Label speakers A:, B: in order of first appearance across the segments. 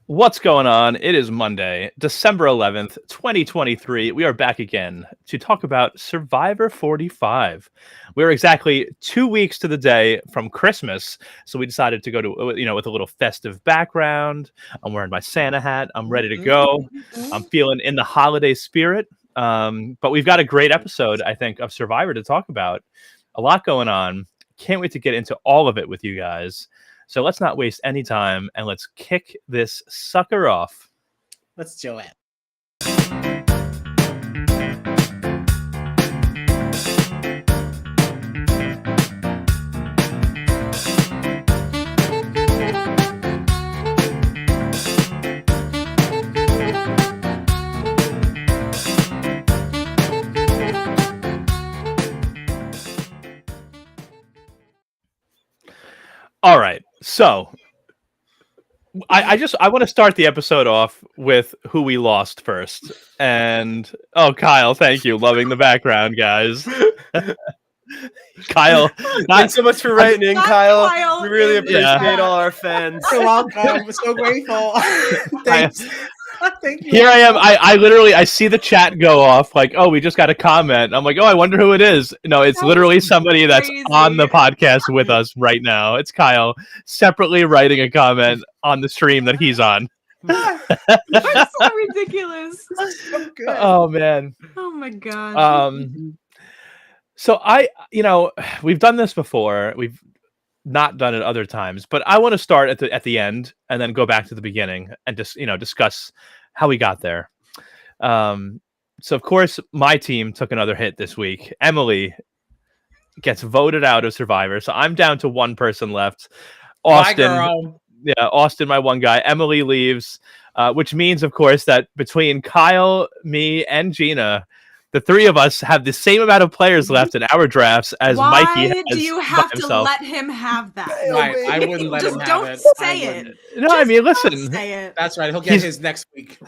A: What's going on? It is Monday, December 11th, 2023. We are back again to talk about Survivor 45. We're exactly 2 weeks to the day from Christmas, so we decided to go to, with a little festive background. I'm wearing my Santa hat. I'm ready to go. I'm feeling in the holiday spirit. But we've got a great episode, I think, of Survivor to talk about. A lot going on. Can't wait to get into all of it with you guys. So let's not waste any time and let's kick this sucker off.
B: Let's do it.
A: All right. So I want to start the episode off with who we lost first. And Kyle, thank you. Loving the background, guys. Kyle,
C: thanks so much for writing in, Kyle. We really appreciate all our fans.
B: You're welcome. We're so grateful. Thanks. Thank you.
A: Here I am. I literally see the chat go off like, oh, we just got a comment. I'm like, oh, I wonder who it is. No, it's literally somebody that's on the podcast with us right now. It's Kyle separately writing a comment on the stream that he's on.
D: That's so ridiculous.
B: So good.
A: Oh man.
D: Oh my gosh.
A: So we've done this before. We've not done it other times, but I want to start at the end and then go back to the beginning and just discuss how we got there. So of course my team took another hit this week. Emily gets voted out of Survivor, so I'm down to one person left. Austin, Austin, my one guy. Emily leaves, which means of course that between Kyle, me, and Gina, the three of us have the same amount of players left in our drafts as Mikey has.
D: Why do you have to let him have that?
B: Right, I wouldn't let him have
D: don't
B: it.
D: Say it.
A: No, I mean, listen.
D: Say it.
B: That's right. He'll get his next week.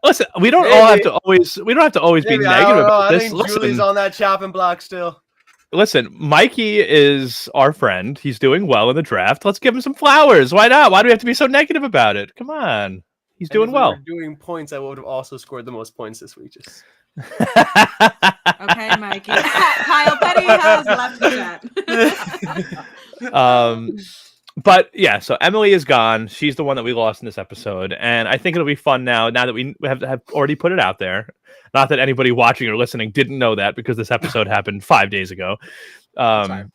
A: Listen, we don't have to always be negative about this.
C: I think Julie's on that chopping block still.
A: Listen, Mikey is our friend. He's doing well in the draft. Let's give him some flowers. Why not? Why do we have to be so negative about it? Come on. He's doing well.
C: If we were doing points, I would have also scored the most points this week. Just
D: okay, Mikey. Kyle Petty has left the chat.
A: But yeah, so Emily is gone. She's the one that we lost in this episode, and I think it'll be fun now that we have already put it out there. Not that anybody watching or listening didn't know that because this episode happened 5 days ago. That's right.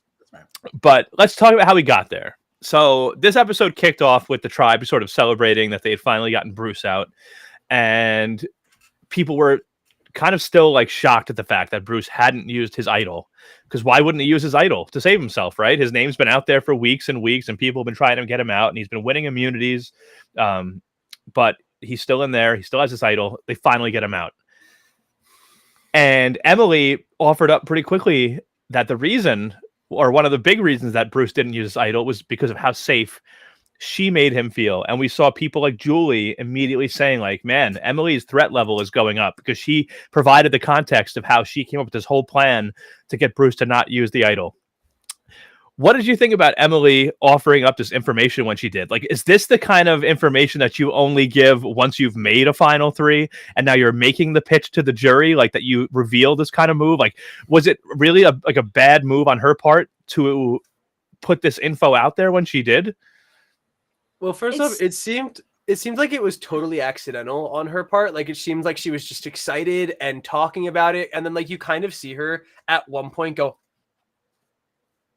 A: But let's talk about how we got there. So this episode kicked off with the tribe sort of celebrating that they had finally gotten Bruce out, and people were kind of still like shocked at the fact that Bruce hadn't used his idol, because why wouldn't he use his idol to save himself, right? His name's been out there for weeks and weeks and people have been trying to get him out and he's been winning immunities. But he's still in there. He still has his idol. They finally get him out. And Emily offered up pretty quickly that the reason, or one of the big reasons that Bruce didn't use his idol, was because of how safe she made him feel. And we saw people like Julie immediately saying like, man, Emily's threat level is going up, because she provided the context of how she came up with this whole plan to get Bruce to not use the idol. What did you think about Emily offering up this information when she did? Like, is this the kind of information that you only give once you've made a final three and now you're making the pitch to the jury, like that you reveal this kind of move? Like, was it really a bad move on her part to put this info out there when she did?
C: Well, first off, it seemed like it was totally accidental on her part. Like, it seemed like she was just excited and talking about it, and then like you kind of see her at one point go,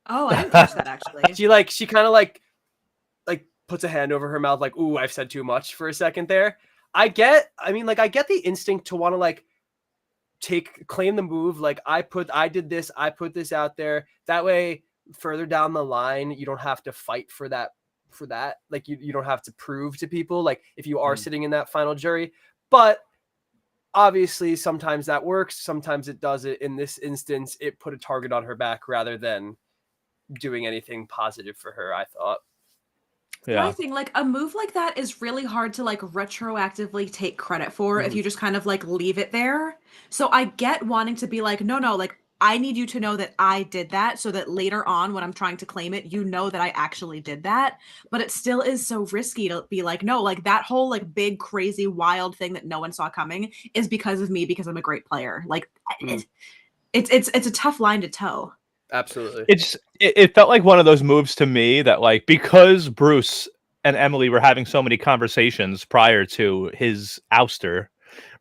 D: "Oh, I didn't catch that actually."
C: she kind of like puts a hand over her mouth, like, "Ooh, I've said too much" for a second there. I get the instinct to want to like claim the move. Like, I did this, I put this out there. That way, further down the line, you don't have to fight for that. Like, you don't have to prove to people, like, if you are sitting in that final jury. But obviously sometimes that works, sometimes it doesn't. In this instance, it put a target on her back rather than doing anything positive for her, I thought.
A: Yeah.
D: I think like a move like that is really hard to like retroactively take credit for if you just kind of like leave it there. So I get wanting to be like, no, like I need you to know that I did that so that later on when I'm trying to claim it, you know that I actually did that. But it still is so risky to be like, no, like that whole like big, crazy, wild thing that no one saw coming is because of me, because I'm a great player. Like it's a tough line to toe.
C: Absolutely.
A: It felt like one of those moves to me that, like, because Bruce and Emily were having so many conversations prior to his ouster,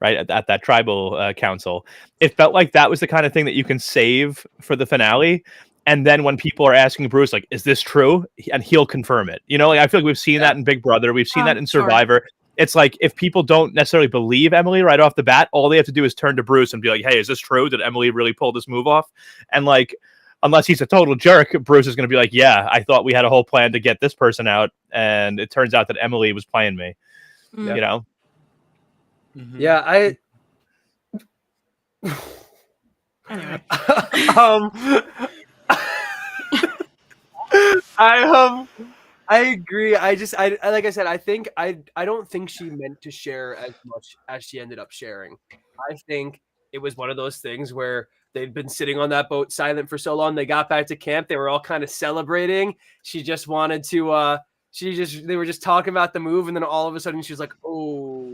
A: right, at that tribal council, it felt like that was the kind of thing that you can save for the finale. And then when people are asking Bruce, like, is this true? And he'll confirm it. You know, like, I feel like we've seen that in Big Brother. We've seen that in Survivor. Sure. It's like, if people don't necessarily believe Emily right off the bat, all they have to do is turn to Bruce and be like, hey, is this true? Did Emily really pull this move off? And like, unless he's a total jerk, Bruce is going to be like, yeah, I thought we had a whole plan to get this person out, and it turns out that Emily was playing me. You know?
C: Yeah,
D: Anyway.
C: I agree. I like I said, I don't think she meant to share as much as she ended up sharing. I think it was one of those things where they'd been sitting on that boat silent for so long. They got back to camp. They were all kind of celebrating. She just wanted to, they were just talking about the move. And then all of a sudden she was like, oh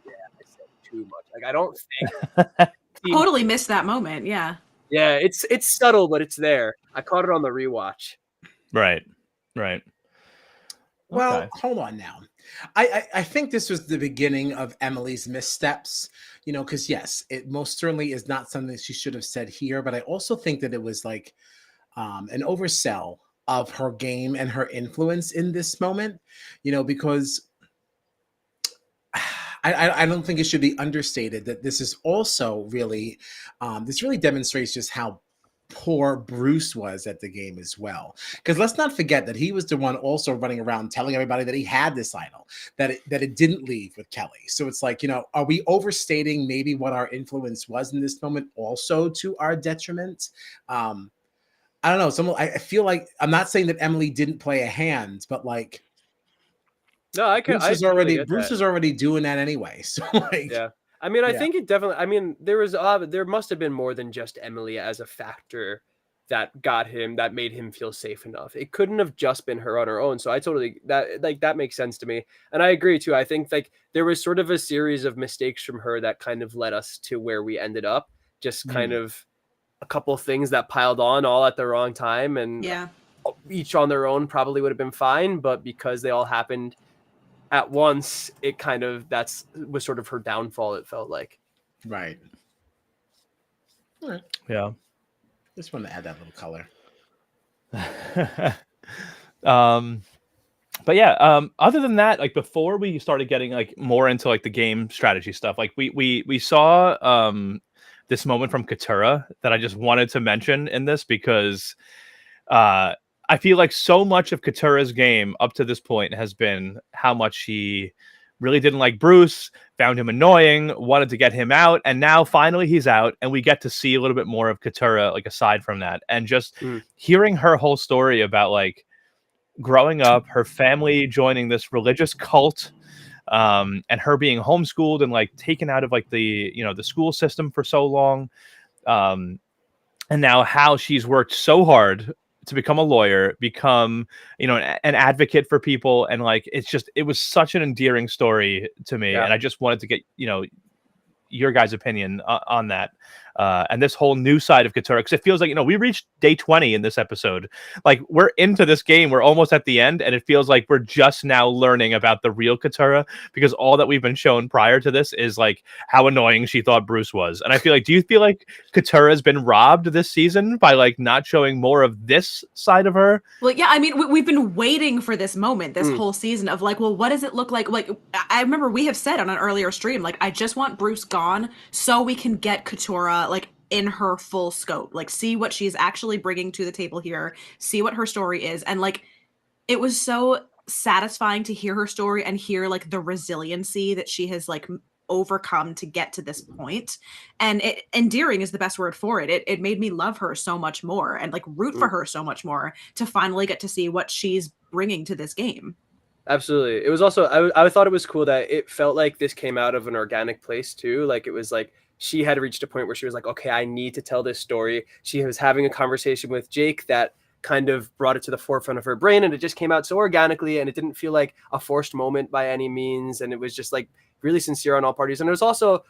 C: yeah, I said too much. Like, I don't think.
D: Totally missed that moment. Yeah.
C: Yeah. It's subtle, but it's there. I caught it on the rewatch.
A: Right.
B: Well,
A: Okay.
B: hold on now. I think this was the beginning of Emily's missteps, you know, because yes, it most certainly is not something she should have said here, but I also think that it was like an oversell of her game and her influence in this moment, you know, because I don't think it should be understated that this is also really, this really demonstrates just how poor Bruce was at the game as well. Because let's not forget that he was the one also running around telling everybody that he had this idol, that it didn't leave with Kelly. So it's like, you know, are we overstating maybe what our influence was in this moment also to our detriment? I don't know. I feel like, I'm not saying that Emily didn't play a hand, but like,
C: no,
B: Bruce is already doing that anyway. So like,
C: yeah. I mean, I think it definitely. I mean, there must have been more than just Emily as a factor that made him feel safe enough. It couldn't have just been her on her own. So that makes sense to me, and I agree too. I think like there was sort of a series of mistakes from her that kind of led us to where we ended up. Just kind of a couple of things that piled on all at the wrong time, and each on their own probably would have been fine, but because they all happened at once, it kind of was sort of her downfall, it felt like.
B: Right. All right.
A: Yeah.
B: Just want to add that little color.
A: But yeah, other than that, like before we started getting like more into like the game strategy stuff, like we saw this moment from Katura that I just wanted to mention in this because I feel like so much of Katura's game up to this point has been how much she really didn't like Bruce, found him annoying, wanted to get him out, and now finally he's out, and we get to see a little bit more of Katura, like aside from that, and just hearing her whole story about like growing up, her family joining this religious cult, and her being homeschooled and like taken out of like the school system for so long, and now how she's worked so hard to become a lawyer, become, an advocate for people. And like, it was such an endearing story to me. Yeah. And I just wanted to get, your guys' opinion on that. And this whole new side of Katura, because it feels like, we reached day 20 in this episode. Like, we're into this game. We're almost at the end. And it feels like we're just now learning about the real Katura, because all that we've been shown prior to this is like how annoying she thought Bruce was. And I feel like, do you feel like Katura has been robbed this season by like not showing more of this side of her?
D: Well, yeah, I mean, we've been waiting for this moment, this whole season of like, well, what does it look like? Like, I remember we have said on an earlier stream, like, I just want Bruce gone so we can get Katura like in her full scope, like see what she's actually bringing to the table here, see what her story is. And like, it was so satisfying to hear her story and hear like the resiliency that she has like overcome to get to this point. And endearing is the best word for it. It made me love her so much more and like root for her so much more to finally get to see what she's bringing to this game.
C: Absolutely. It was also, I thought it was cool that it felt like this came out of an organic place too. Like it was like she had reached a point where she was like, okay, I need to tell this story. She was having a conversation with Jake that kind of brought it to the forefront of her brain, and it just came out so organically, and it didn't feel like a forced moment by any means, and it was just like really sincere on all parties. And it was also,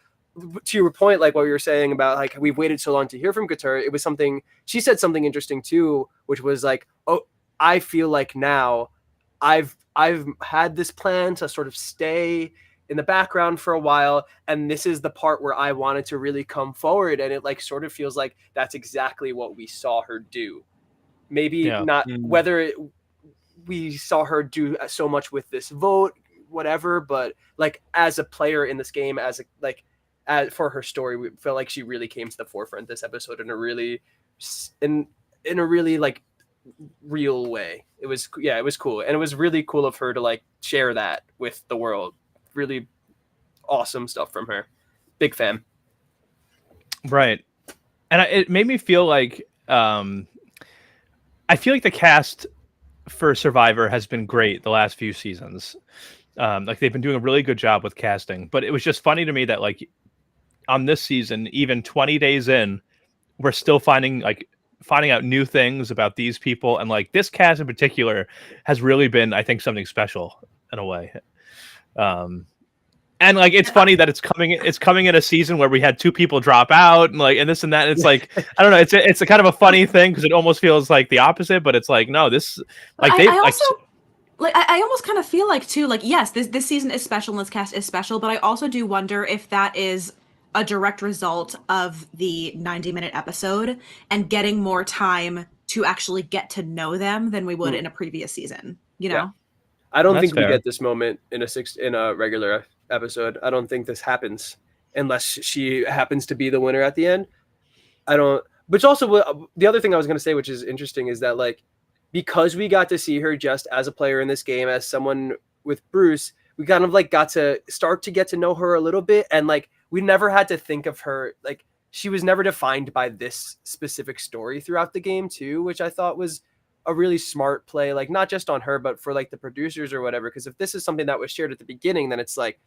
C: to your point, like what you were saying about like we've waited so long to hear from Couture, it was something she said something interesting too, which was like, oh, I feel like now I've had this plan to sort of stay in the background for a while, and this is the part where I wanted to really come forward, and it like sort of feels like that's exactly what we saw her do. Maybe not whether we saw her do so much with this vote, whatever, but like as a player in this game, as for her story, we felt like she really came to the forefront this episode in a really like real way. It was cool, and it was really cool of her to like share that with the world. Really awesome stuff from her. Big fan.
A: Right, and it made me feel like I feel like the cast for Survivor has been great the last few seasons. Like they've been doing a really good job with casting, but it was just funny to me that like on this season, even 20 days in, we're still finding out new things about these people, and like this cast in particular has really been, I think, something special in a way. And like it's funny that it's coming in a season where we had 2 people drop out and this and that. And it's like I don't know. It's a kind of a funny thing because it almost feels like the opposite, but it's like no, this like they
D: I almost kind of feel like too, like yes, this season is special and this cast is special, but I also do wonder if that is a direct result of the 90-minute episode and getting more time to actually get to know them than we would in a previous season. You know.
C: Yeah. I don't think
A: fair.
C: we get this moment in a regular episode. I don't think this happens unless she happens to be the winner at the end. But also the other thing I was going to say, which is interesting, is that like because we got to see her just as a player in this game, as someone with Bruce, we kind of like got to start to get to know her a little bit, and like we never had to think of her like she was never defined by this specific story throughout the game too, which I thought was a really smart play, like not just on her, but for like the producers or whatever. Because if this is something that was shared at the beginning, then it's like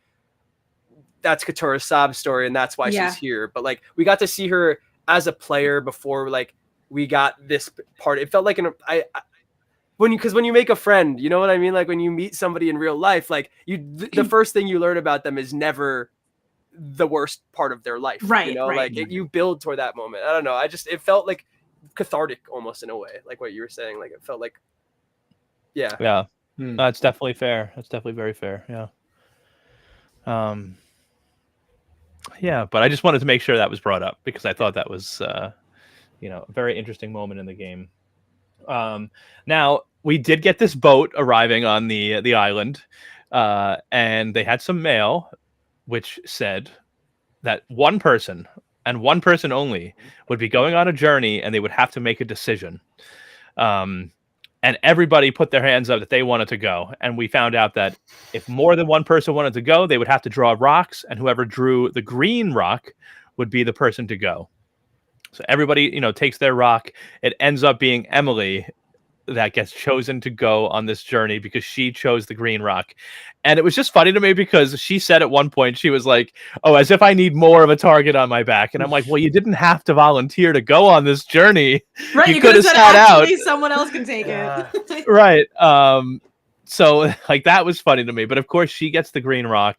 C: that's Couture's sob story, and that's why she's here. But like we got to see her as a player before, like we got this part. It felt like when you make a friend, you know what I mean? Like when you meet somebody in real life, like the first thing you learn about them is never the worst part of their life,
D: right?
C: You know,
D: right.
C: like you build toward that moment. I don't know. It felt like cathartic almost in a way, like what you were saying. Like it felt like,
A: yeah. It's definitely fair. That's definitely very fair. Yeah. But I just wanted to make sure that was brought up because I thought that was, a very interesting moment in the game. Now we did get this boat arriving on the island, and they had some mail, which said that one person and one person only would be going on a journey, and they would have to make a decision. And everybody put their hands up that they wanted to go. And we found out that if more than one person wanted to go, they would have to draw rocks, and whoever drew the green rock would be the person to go. So everybody, takes their rock. It ends up being Emily that gets chosen to go on this journey because she chose the green rock. And it was just funny to me because she said at one point, she was like, oh, as if I need more of a target on my back. And I'm like, well, you didn't have to volunteer to go on this journey.
D: Right. You could have said, actually, someone else can take it.
A: Right. So like that was funny to me. But of course, she gets the green rock.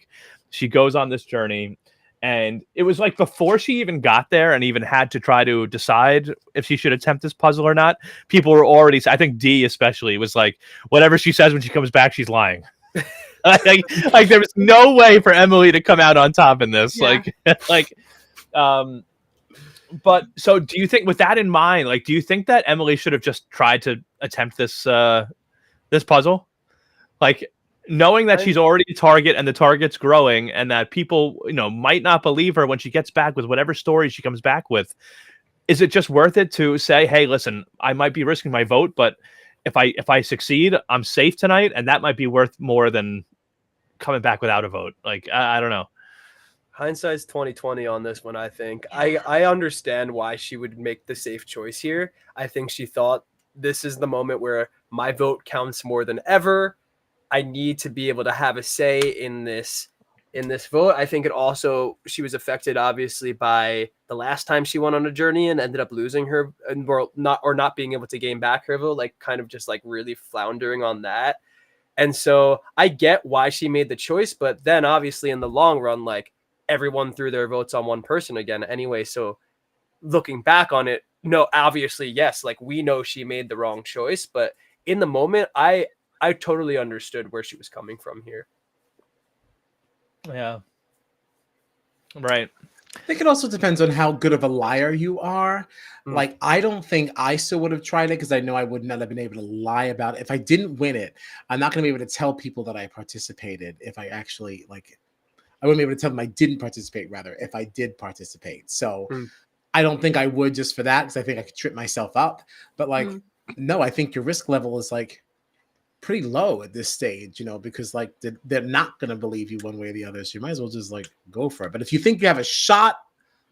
A: She goes on this journey. And it was like before she even got there and even had to try to decide if she should attempt this puzzle or not, people were already, I think Dee especially, was like, whatever she says when she comes back, she's lying. like there was no way for Emily to come out on top in this. Yeah. But so do you think, with that in mind, like, do you think that Emily should have just tried to attempt this puzzle? Like, knowing that she's already a target and the target's growing and that people, might not believe her when she gets back with whatever story she comes back with, is it just worth it to say, hey, listen, I might be risking my vote, but if I succeed, I'm safe tonight, and that might be worth more than coming back without a vote? Like, I don't know.
C: Hindsight's 20/20 on this one, I think. I understand why she would make the safe choice here. I think she thought this is the moment where my vote counts more than ever. I need to be able to have a say in this in this vote. I think she was affected obviously by the last time she went on a journey and ended up losing her and not being able to gain back her vote, like kind of just like really floundering on that. And so I get why she made the choice, but then obviously in the long run, like everyone threw their votes on one person again anyway. So looking back on it, no, obviously, yes, like we know she made the wrong choice, but in the moment, I totally understood where she was coming from here.
A: Yeah. Right.
B: I think it also depends on how good of a liar you are.
C: Mm.
B: Like, I don't think I still would have tried it because I know I would not have been able to lie about it. If I didn't win it, I'm not going to be able to tell people that I participated if I actually, like, I wouldn't be able to tell them I didn't participate, rather, if I did participate. So I don't think I would just for that because I think I could trip myself up. But, like, no, I think your risk level is, like, pretty low at this stage, you know, because like they're not going to believe you one way or the other. So you might as well just like go for it. But if you think you have a shot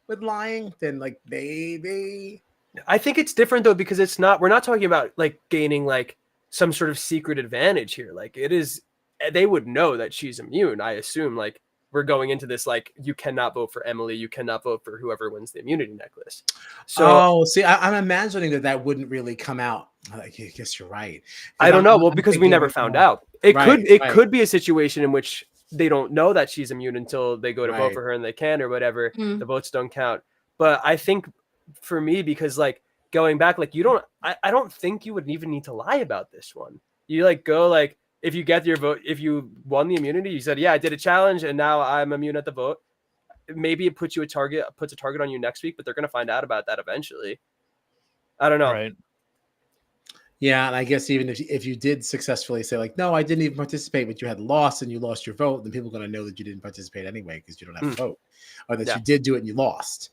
B: with lying, then like
C: I think it's different though, because we're not talking about like gaining like some sort of secret advantage here. Like they would know that she's immune. I assume like we're going into this, like you cannot vote for Emily. You cannot vote for whoever wins the immunity necklace. So,
B: see, I'm imagining that wouldn't really come out. I guess you're right.
C: I don't know. Well, because we never found out. It could be a situation in which they don't know that she's immune until they go to vote for her and they can or whatever. The votes don't count. But I think for me, because like going back, like I don't think you would even need to lie about this one. You like go like, if you get your vote, if you won the immunity, you said, yeah, I did a challenge and now I'm immune at the vote. Maybe it puts a target on you next week, but they're going to find out about that eventually. I don't know.
A: Right.
B: Yeah. And I guess even if you did successfully say like, no, I didn't even participate, but you had lost and you lost your vote, then people are going to know that you didn't participate anyway, because you don't have a vote, or that you did do it and you lost.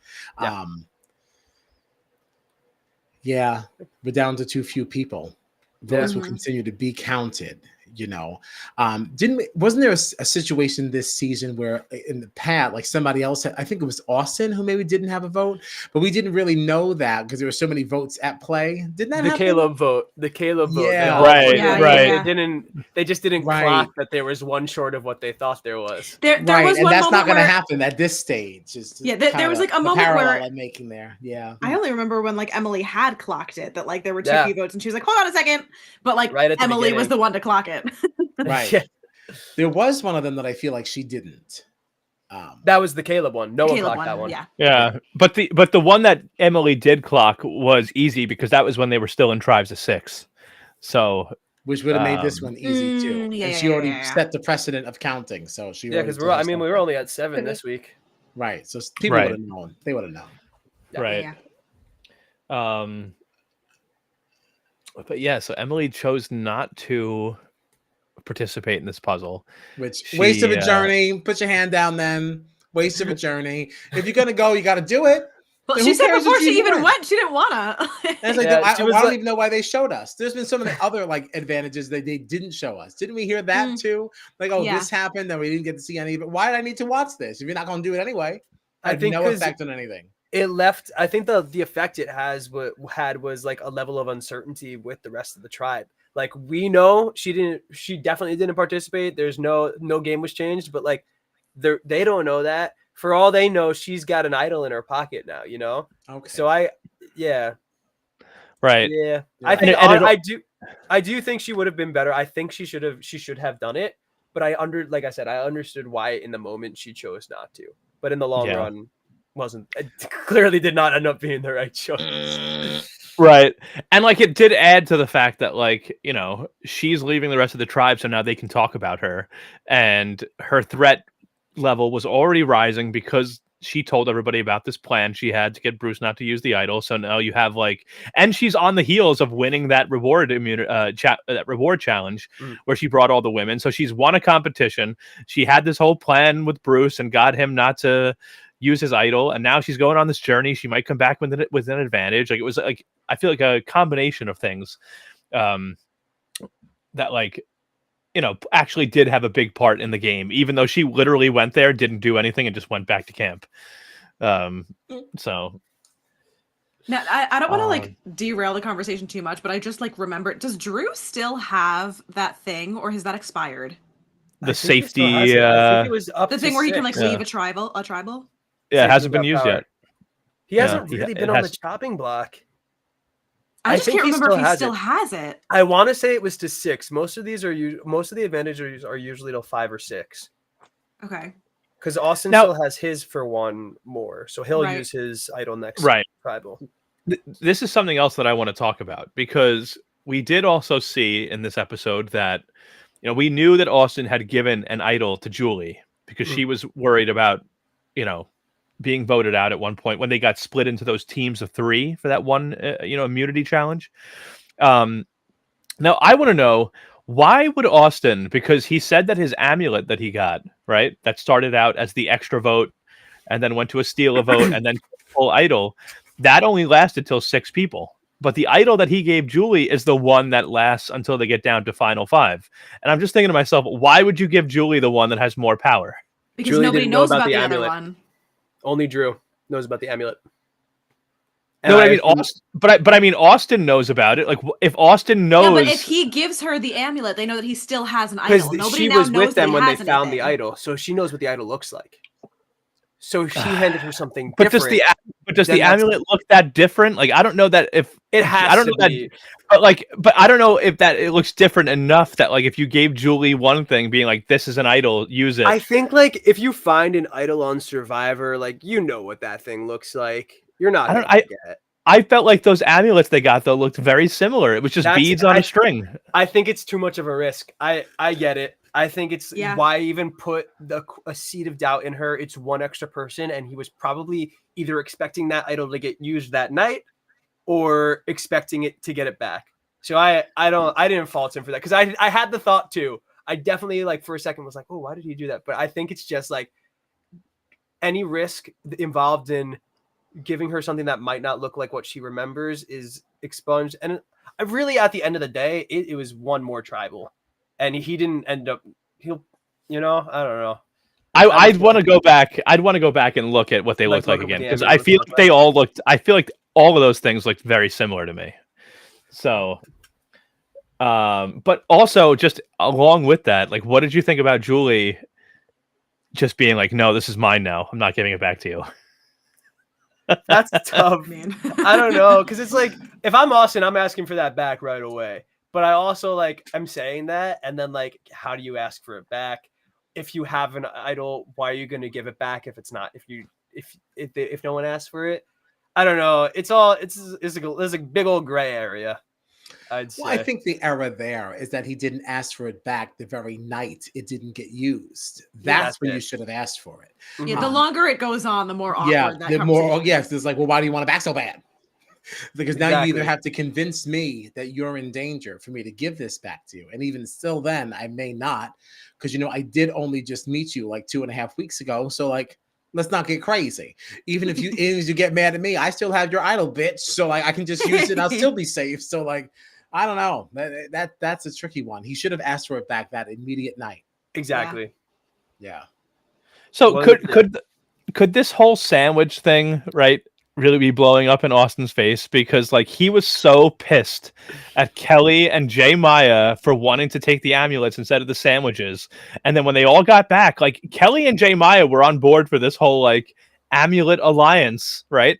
C: Yeah.
B: We're down to too few people. Votes will continue to be counted, you know. Wasn't there a situation this season where in the past, like somebody else I think it was Austin who maybe didn't have a vote, but we didn't really know that because there were so many votes at play. Didn't that happen? The Caleb vote.
C: Yeah.
A: Right.
C: They just didn't clock that there was one short of what they thought there was.
D: There was
B: and
D: one
B: that's not going to
D: where...
B: happen at this stage.
D: There was like a moment where
B: I'm making there. Yeah.
D: I only remember when like Emily had clocked it, that like there were too few votes and she was like, hold on a second. But like Emily was the one to clock it.
B: Right. There was one of them that I feel like she didn't.
C: That was the Caleb one. No one clocked that one.
A: Yeah. But the one that Emily did clock was easy because that was when they were still in tribes of 6. So
B: which would have made this one easy too. And she already set the precedent of counting. So she
C: because we were only at 7 this week.
B: Right. So people would have known. They would have known.
A: Right. But yeah, so Emily chose not to participate in this puzzle.
B: Which waste of a journey. Put your hand down then. Waste of a journey. If you're gonna go, you gotta do it.
D: Well, she said before she even went, she didn't wanna.
B: It's like I don't even know why they showed us. There's been so many other like advantages that they didn't show us. Didn't we hear that too? Like, this happened, and we didn't get to see any of it. Why did I need to watch this if you're not gonna do it anyway? I think no effect on anything.
C: It left. I think the effect it had was like a level of uncertainty with the rest of the tribe. Like we know she definitely didn't participate. There's no game was changed, but like they don't know that. For all they know, she's got an idol in her pocket now, you know? Okay. So
A: Right.
C: Yeah. I do think she would have been better. I think she should have done it, but I understood why in the moment she chose not to. But in the long run, clearly did not end up being the right choice.
A: Right. And like it did add to the fact that like, you know, she's leaving the rest of the tribe, so now they can talk about her, and her threat level was already rising because she told everybody about this plan she had to get Bruce not to use the idol. So now you have like, and she's on the heels of winning that reward challenge where she brought all the women. So she's won a competition. She had this whole plan with Bruce and got him not to use his idol, and now she's going on this journey. She might come back with an advantage. Like it was like, I feel like a combination of things that like, you know, actually did have a big part in the game, even though she literally went there, didn't do anything, and just went back to camp. So
D: now I don't want to like derail the conversation too much, but I just like remember, does Drew still have that thing, or has that expired?
A: the
C: I think he still has
A: safety.
C: it. I think it was up
D: The
C: to
D: thing where he can like
C: 6.
D: leave a tribal.
A: Yeah, it
C: Safety
A: hasn't been
C: without
A: used
C: power.
A: yet.
C: He
A: Yeah,
C: hasn't
A: he-
C: really
A: it
C: been on the
A: has-
C: chopping block.
D: I just
C: think
D: can't
C: he
D: remember if he
C: has
D: still
C: it.
D: has it.
C: I want to say it was to 6. Most of the advantages are usually to 5 or 6.
D: Okay.
C: Because Austin
A: Now-
C: still has his for 1 more, so he'll
D: Right.
C: use his idol next
A: Right.
C: tribal.
A: This is something else that I want to talk about, because we did also see in this episode that, we knew that Austin had given an idol to Julie because she was worried about, being voted out at one point when they got split into those teams of 3 for that one, immunity challenge. Now I want to know, why would Austin, because he said that his amulet that he got, right, that started out as the extra vote and then went to a steal a vote and then full idol, that only lasted till 6 people. But the idol that he gave Julie is the one that lasts until they get down to final 5. And I'm just thinking to myself, why would you give Julie the one that has more power?
D: Because
C: Julie
D: nobody
C: didn't know
D: knows
C: about
D: about
C: the
D: the other
C: amulet.
D: one.
C: Only Drew knows about the amulet.
A: No,
C: And
A: I mean, Austin, but I mean, Austin knows about it. Like, if Austin knows,
D: Yeah, but if he gives her the amulet, they know that he still has an idol.
C: because
D: Nobody
C: she
D: now
C: was
D: knows
C: with them
D: that he
C: when they
D: has
C: found the
D: anything.
C: idol, so she knows what the idol looks like. So she handed her something
A: but
C: different.
A: does the
C: then that's-
A: amulet look that different? Like, I don't know that if
C: It has
A: I don't
C: to
A: know
C: be.
A: that, but I don't know if that it looks different enough that, like, if you gave Julie one thing, being like, this is an idol, use it.
C: I think, like, if you find an idol on Survivor, like, you know what that thing looks like. You're not gonna forget.
A: I felt like those amulets they got though looked very similar. It was just beads on a string.
C: I think it's too much of a risk. I get it. I think it's why even put a seed of doubt in her. It's one extra person, and he was probably either expecting that idol to get used that night or expecting it to get it back. So I didn't fault him for that, because I had the thought too. I definitely, like, for a second was like, oh, why did he do that? But I think it's just like any risk involved in giving her something that might not look like what she remembers is expunged. And really, at the end of the day, it was one more tribal, and he didn't end up. I don't know.
A: I'd want to go back. I'd want to go back and look at what they looked like again, because I feel like they all looked. I feel like all of those things looked very similar to me. So, but also, just along with that, like, what did you think about Julie just being like, "No, this is mine now. I'm not giving it back to you"?
C: That's tough.
D: Man.
C: I don't know, because it's like, if I'm Austin, I'm asking for that back right away. But I also, like, I'm saying that, and then, like, how do you ask for it back? If you have an idol, why are you going to give it back if it's not? If no one asks for it, I don't know. It's a big old gray area, I'd say.
B: Well, I think the error there is that he didn't ask for it back the very night it didn't get used. That's when you should have asked for it.
D: Yeah, the longer it goes on, the more awkward that
B: the more.
D: conversation
B: Yes, it's like, well, why do you want it back so bad? Because now you either
C: Exactly.
B: have to convince me that you're in danger for me to give this back to you, and even still, then I may not, because I did only just meet you like 2.5 weeks ago. So, like, let's not get crazy. Even if you get mad at me, I still have your idol, bitch. So, like, I can just use it and I'll still be safe. So, like, I don't know. That's a tricky one. He should have asked for it back that immediate night.
C: Exactly.
B: Yeah.
A: So
C: Well,
A: could this whole sandwich thing, right, really be blowing up in Austin's face, because, like, he was so pissed at Kelly and Jay Maya for wanting to take the amulets instead of the sandwiches, and then when they all got back, like, Kelly and Jay Maya were on board for this whole, like, amulet alliance, right?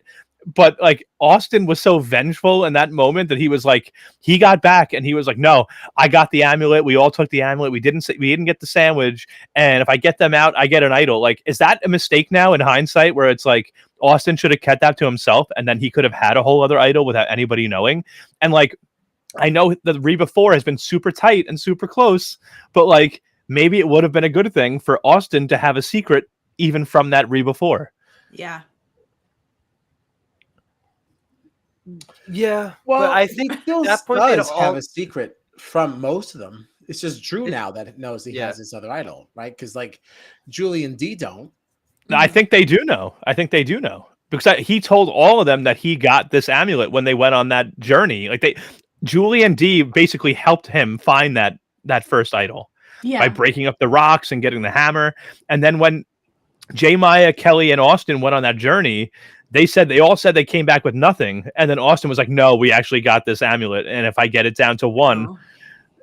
A: But, like, Austin was so vengeful in that moment that he was like, he got back and he was like, no, I got the amulet. We all took the amulet. We didn't get the sandwich. And if I get them out, I get an idol. Like, is that a mistake now in hindsight, where it's like Austin should have kept that to himself, and then he could have had a whole other idol without anybody knowing? And, like, I know the Reba 4 has been super tight and super close, but, like, maybe it would have been a good thing for Austin to have a secret even from that Reba 4.
D: Yeah.
C: Yeah.
B: Well,
C: but I think
B: Bill
C: that point they
B: does
C: all
B: have a secret from most of them. It's just Drew now that knows he
C: Yeah.
B: has this other idol, right? Because, like, Julie and Dee don't.
A: I think they do know. Because he told all of them that he got this amulet when they went on that journey. Like, Julie and Dee basically helped him find that first idol by breaking up the rocks and getting the hammer. And then when Jay Maya, Kelly, and Austin went on that journey, they all said they came back with nothing. And then Austin was like, no, we actually got this amulet. And if I get it down to 1,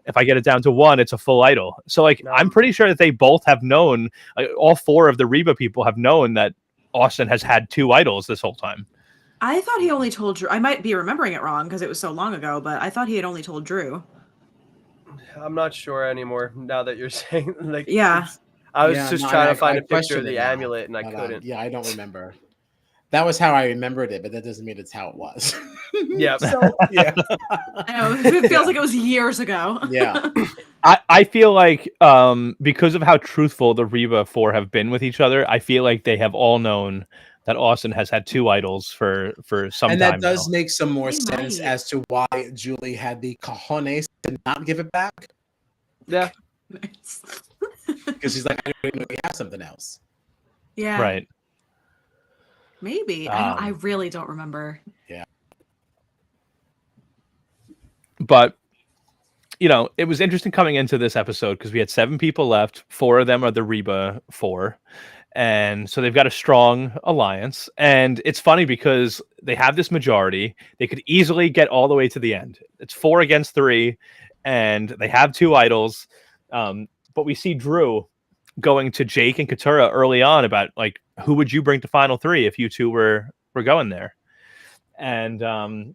A: If I get it down to 1, it's a full idol. So like, I'm pretty sure that they both have known, like, all 4 of the Reba people have known that Austin has had 2 idols this whole time.
D: I thought he only told Drew. I might be remembering it wrong because it was so long ago, but I thought he had only told Drew.
C: I'm not sure anymore now that you're saying, like,
D: Yeah.
C: I was just trying to find a picture
B: question
C: of the
B: it now,
C: amulet and I
B: but,
C: couldn't.
B: yeah, I don't remember. That was how I remembered it, but that doesn't mean it's how it was.
C: Yeah.
B: So, yeah.
D: I know, it feels like it was years ago.
B: Yeah.
A: I feel like because of how truthful the Reba 4 have been with each other, I feel like they have all known that Austin has had 2 idols for some
B: And
A: time
B: that does
A: now.
B: make some more
D: They
B: sense
D: might.
B: as to why Julie had the cojones to not give it back.
C: Yeah.
D: Nice.
B: Because she's like, I don't even know if he has something else.
D: Yeah.
A: Right.
D: Maybe. I really don't remember.
A: But, you know, it was interesting coming into this episode because we had 7 people left. 4 of them are the Reba 4. And so they've got a strong alliance. And it's funny because they have this majority. They could easily get all the way to the end. It's 4 against 3. And they have 2 idols. But we see Drew going to Jake and Katura early on about, like, who would you bring to Final 3 if you 2 were going there? And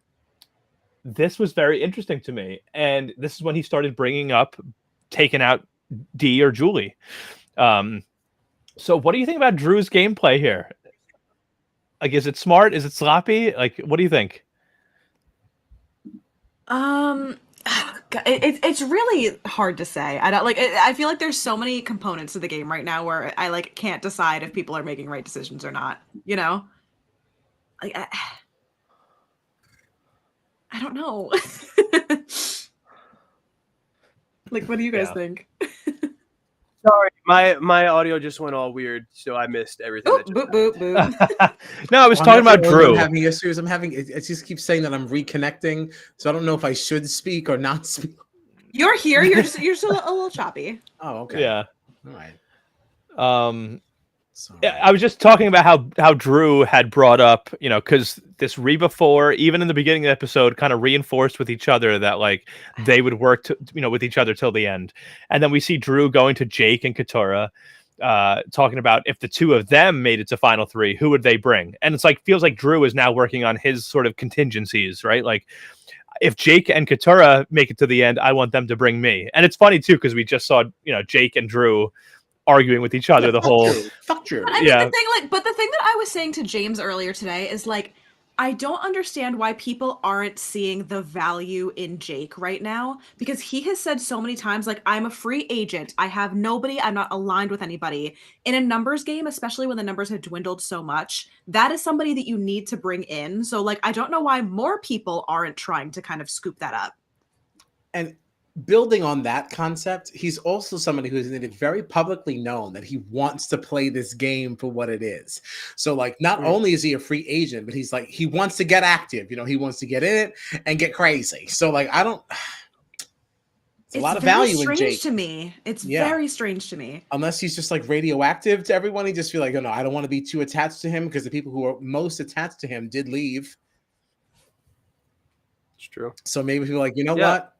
A: this was very interesting to me. And this is when he started bringing up taking out Dee or Julie. So what do you think about Drew's gameplay here? Like, is it smart? Is it sloppy? Like, what do you think?
D: It's really hard to say. I don't like. I feel like there's so many components to the game right now where I like can't decide if people are making right decisions or not. You know, like I don't know. Like, what do you guys think?
C: Sorry, my audio just went all weird, so I missed everything.
D: Oh, boop boop boop.
A: No, I was
B: I'm
A: talking
B: not
A: about
B: the only one
A: Drew.
B: having issues. It just keeps saying that I'm reconnecting, so I don't know if I should speak or not speak.
D: You're here. You're still a little choppy.
B: Oh, okay.
A: Yeah.
B: All right. Sorry.
A: Yeah, I was just talking about how Drew had brought up, you know, because this Reba 4, even in the beginning of the episode, kind of reinforced with each other that, like, they would work to, you know, with each other till the end. And then we see Drew going to Jake and Katura, talking about if the 2 of them made it to Final 3, who would they bring? And it's like, feels like Drew is now working on his sort of contingencies, right? Like, if Jake and Katura make it to the end, I want them to bring me. And it's funny too, because we just saw, you know, Jake and Drew arguing with each other the whole.
B: Fuck Drew.
D: But I mean,
A: Yeah.
D: the thing that I was saying to James earlier today is like, I don't understand why people aren't seeing the value in Jake right now, because he has said so many times, like, I'm a free agent. I have nobody. I'm not aligned with anybody. In a numbers game, especially when the numbers have dwindled so much, that is somebody that you need to bring in. So, like, I don't know why more people aren't trying to kind of scoop that up.
B: And building on that concept, he's also somebody who's made it very publicly known that he wants to play this game for what it is. So, like, not only is he a free agent, but he's like, he wants to get active. You know, he wants to get in it and get crazy. So, like, I don't. It's a lot of value in Jake.
D: To me, it's very strange to me.
B: Unless he's just like radioactive to everyone, he just feel like, oh no, I don't want to be too attached to him because the people who are most attached to him did leave.
C: It's true.
B: So maybe people are like, you know what?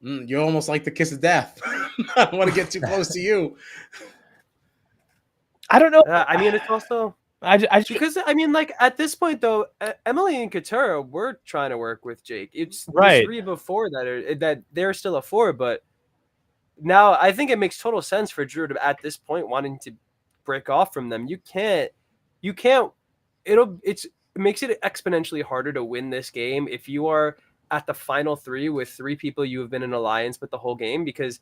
B: You're almost like the kiss of death. I don't want to get too close to you.
A: I don't know.
C: I mean, it's also because I mean, like, at this point though, Emily and Katura were trying to work with Jake. It's
A: right.
C: 3 before that they're still a 4, but now I think it makes total sense for Drew to at this point wanting to break off from them. It makes it exponentially harder to win this game if you are at the final 3 with 3 people you have been in alliance with the whole game, because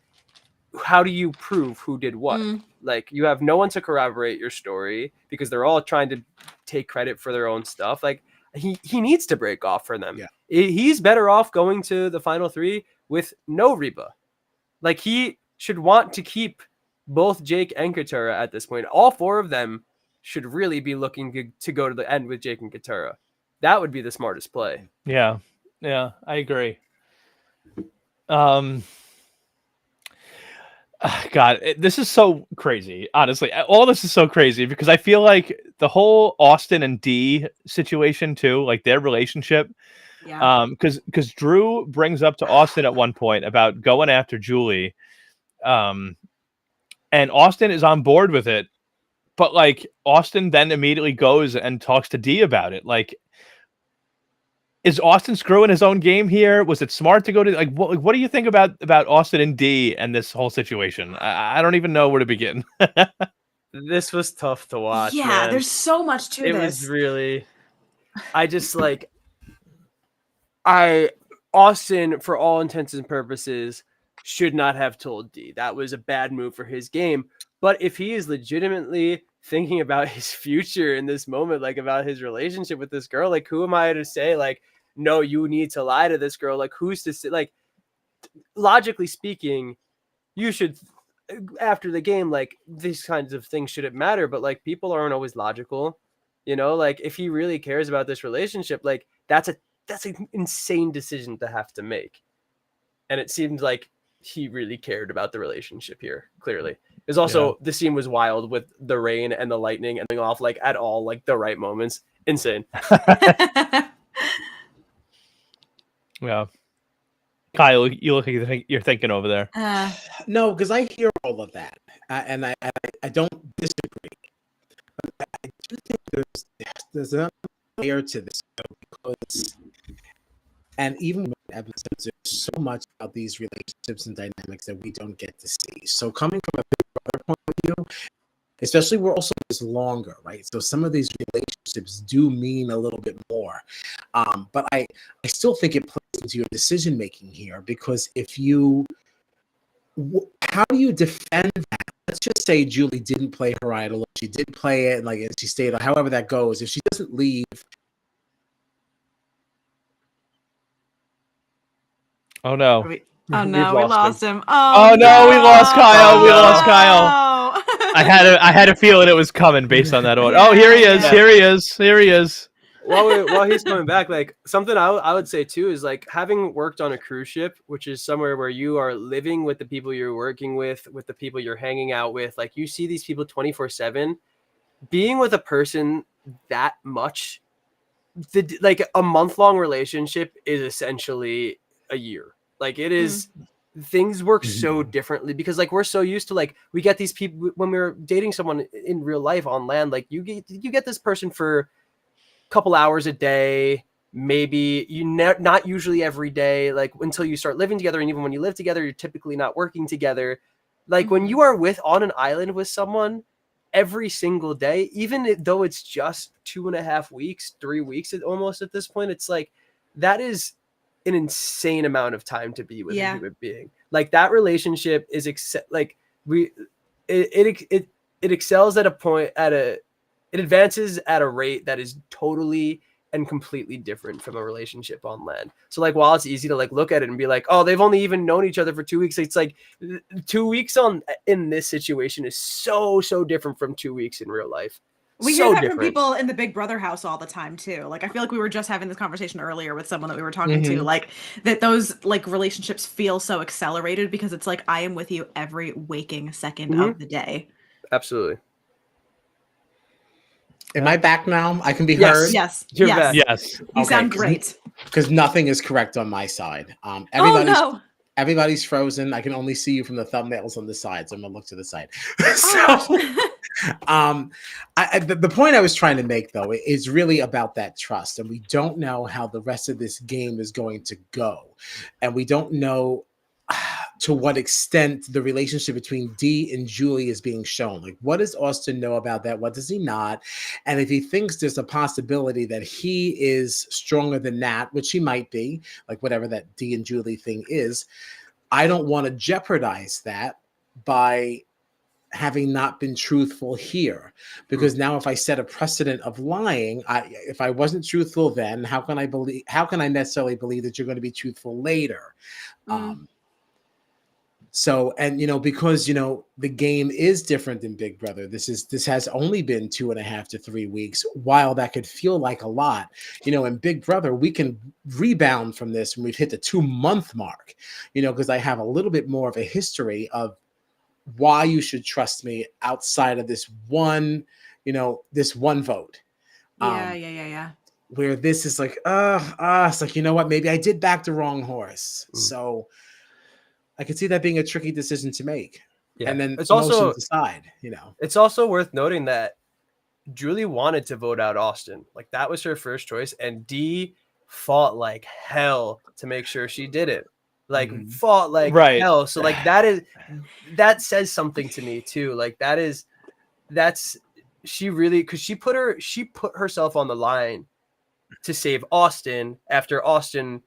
C: how do you prove who did what? Like, you have no one to corroborate your story because they're all trying to take credit for their own stuff. Like, he needs to break off for them. Yeah. He's better off going to the final 3 with no Reba. Like, he should want to keep both Jake and Katura at this point. All 4 of them should really be looking to go to the end with Jake and Katura. That would be the smartest play.
A: Yeah. Yeah, I agree. God, this is so crazy. Honestly, all this is so crazy because I feel like the whole Austin and Dee situation too, like their relationship,
D: Yeah.
A: Because Drew brings up to Austin at one point about going after Julie, and Austin is on board with it, but like Austin then immediately goes and talks to Dee about it. Like, is Austin screwing his own game here? Was it smart to go to what do you think about Austin and Dee and this whole situation? I don't even know where to begin.
C: This was tough to watch,
D: Yeah,
C: man.
D: there's so much to
C: It
D: this.
C: was really, I just like, Austin, for all intents and purposes, should not have told Dee. That was a bad move for his game. But if he is legitimately thinking about his future in this moment, like about his relationship with this girl, like who am I to say, like, no, you need to lie to this girl? Like, who's to say, like, logically speaking, you should, after the game, like, these kinds of things shouldn't matter, but like people aren't always logical, you know, like if he really cares about this relationship, like that's an insane decision to have to make. And it seems like he really cared about the relationship here, clearly. There's also, the scene was wild with the rain and the lightning and going off like at all like the right moments. Insane.
A: Yeah. Kyle, you look like you're thinking over there.
B: No, because I hear all of that, and I don't disagree. But I do think there's a layer to this because, and even in episodes, there's so much about these relationships and dynamics that we don't get to see. So coming from a Big Brother point of view, especially we're also this longer, right? So some of these relationships do mean a little bit more. But I still think it plays into your decision making here, because if you, how do you defend that? Let's just say Julie didn't play her idol, she did play it, and she stayed, however that goes. If she doesn't leave.
A: Oh no.
D: We lost him.
A: Oh no, we lost Kyle.
C: Oh,
A: We
C: no.
A: lost Kyle. I had a feeling it was coming based on that order. Oh, here he is.
D: Yeah.
A: Here he is. Here he is.
C: While he's coming back, like something I would say too is like having worked on a cruise ship, which is somewhere where you are living with the people you're working with the people you're hanging out with, like you see these people 24/7. Being with a person that much, like a month-long relationship is essentially a year. Like it is, things work so differently because like we're so used to, like we get these people when we're dating someone in real life on land, like you get this person for couple hours a day, maybe not usually every day, like until you start living together. And even when you live together, you're typically not working together. Like when you are on an island with someone every single day, even though it's just 2.5 weeks, 3 weeks almost at this point, it's like that is an insane amount of time to be with a human being. Like that relationship is it excels at a point it advances at a rate that is totally and completely different from a relationship on land. So like, while it's easy to like look at it and be like, oh, they've only even known each other for 2 weeks. It's like 2 weeks in this situation is so different from 2 weeks in real life.
D: We hear that from people in the Big Brother house all the time too. Like I feel like we were just having this conversation earlier with someone that we were talking to, like that those like relationships feel so accelerated because it's like I am with you every waking second of the day.
C: Absolutely.
B: Am I back now? I can be heard?
D: Yes.
C: You're back.
A: Yes.
D: You sound great.
B: Because nothing is correct on my side. Everybody's frozen. I can only see you from the thumbnails on the side, so I'm gonna look to the side. The point I was trying to make though is really about that trust, and we don't know how the rest of this game is going to go, and we don't know to what extent the relationship between Dee and Julie is being shown. Like, what does Austin know about that? What does he not? And if he thinks there's a possibility that he is stronger than that, which he might be, like whatever that Dee and Julie thing is, I don't want to jeopardize that by having not been truthful here, because now if I set a precedent of lying, if I wasn't truthful then, how can I necessarily believe that you're going to be truthful later? So, and because the game is different than Big Brother. This has only been 2.5 to 3 weeks. While that could feel like a lot, in Big Brother we can rebound from this when we've hit the 2-month mark. Because I have a little bit more of a history of why you should trust me outside of this one vote.
D: Yeah.
B: where this is like, it's like, you know what? Maybe I did back the wrong horse. So I could see that being a tricky decision to make.
C: Yeah.
B: And then
C: It's also
B: emotions aside, you know.
C: It's also worth noting that Julie wanted to vote out Austin. Like that was her first choice, and Dee fought like hell to make sure she did it. Like fought like hell. So like that says something to me too. Like that's she really, because she put herself on the line to save Austin after Austin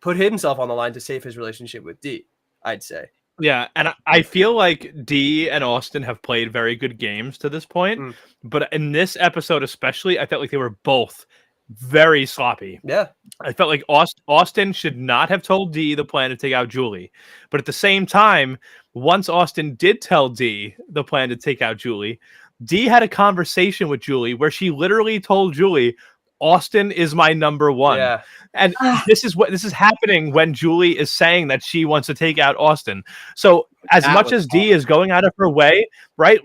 C: put himself on the line to save his relationship with Dee, I'd say.
A: Yeah, and I feel like Dee and Austin have played very good games to this point, but in this episode especially, I felt like they were both very sloppy.
C: Yeah.
A: I felt like Austin should not have told Dee the plan to take out Julie, but at the same time, once Austin did tell Dee the plan to take out Julie, Dee had a conversation with Julie where she literally told Julie, Austin is my number one.
C: Yeah.
A: And this is happening when Julie is saying that she wants to take out Austin. So as much as Dee is going out of her way, right?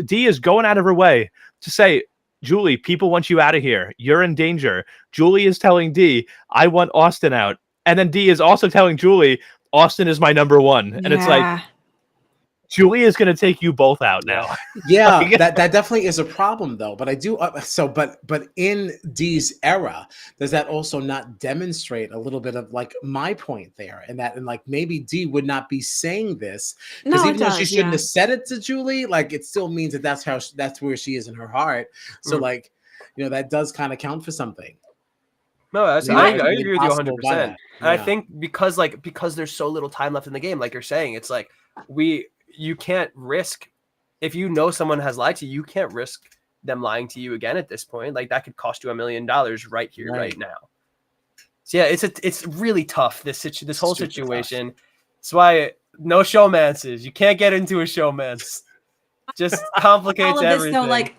A: Dee is going out of her way to say, Julie, people want you out of here. You're in danger. Julie is telling Dee, I want Austin out. And then Dee is also telling Julie, Austin is my number one. And it's like, Julie is going to take you both out now.
B: Yeah, that definitely is a problem, though. But I do but in Dee's era, does that also not demonstrate a little bit of like my point there, and like maybe Dee would not be saying this because even though she shouldn't have said it to Julie, like it still means that that's where she is in her heart. So like, you know, that does kind of count for something.
C: No, I agree with you 100%.
B: Yeah.
C: And I think because there's so little time left in the game, like you're saying, it's like you can't risk, if you know someone has lied to you, you can't risk them lying to you again at this point. Like that could cost you $1 million right here, right now. So yeah, it's really tough. This whole situation. Tough. That's why no showmances. You can't get into a showmance. Just complicates everything.
D: Though, like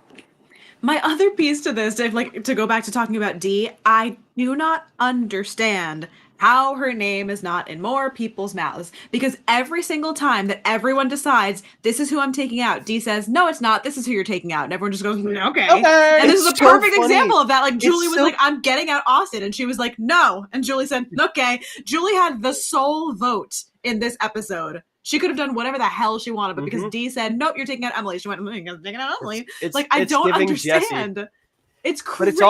D: my other piece to this, to go back to talking about Dee, I do not understand how her name is not in more people's mouths, because every single time that everyone decides this is who I'm taking out, Dee says, no, it's not. This is who you're taking out. And everyone just goes, okay. And this is a perfect example of that. Like Julie was like, I'm getting out Austin. And she was like, no. And Julie said, okay. Julie had the sole vote in this episode. She could have done whatever the hell she wanted, but because Dee said, nope, you're taking out Emily, she went, I'm taking out Emily. I don't understand. Jesse. It's crazy.
C: But it's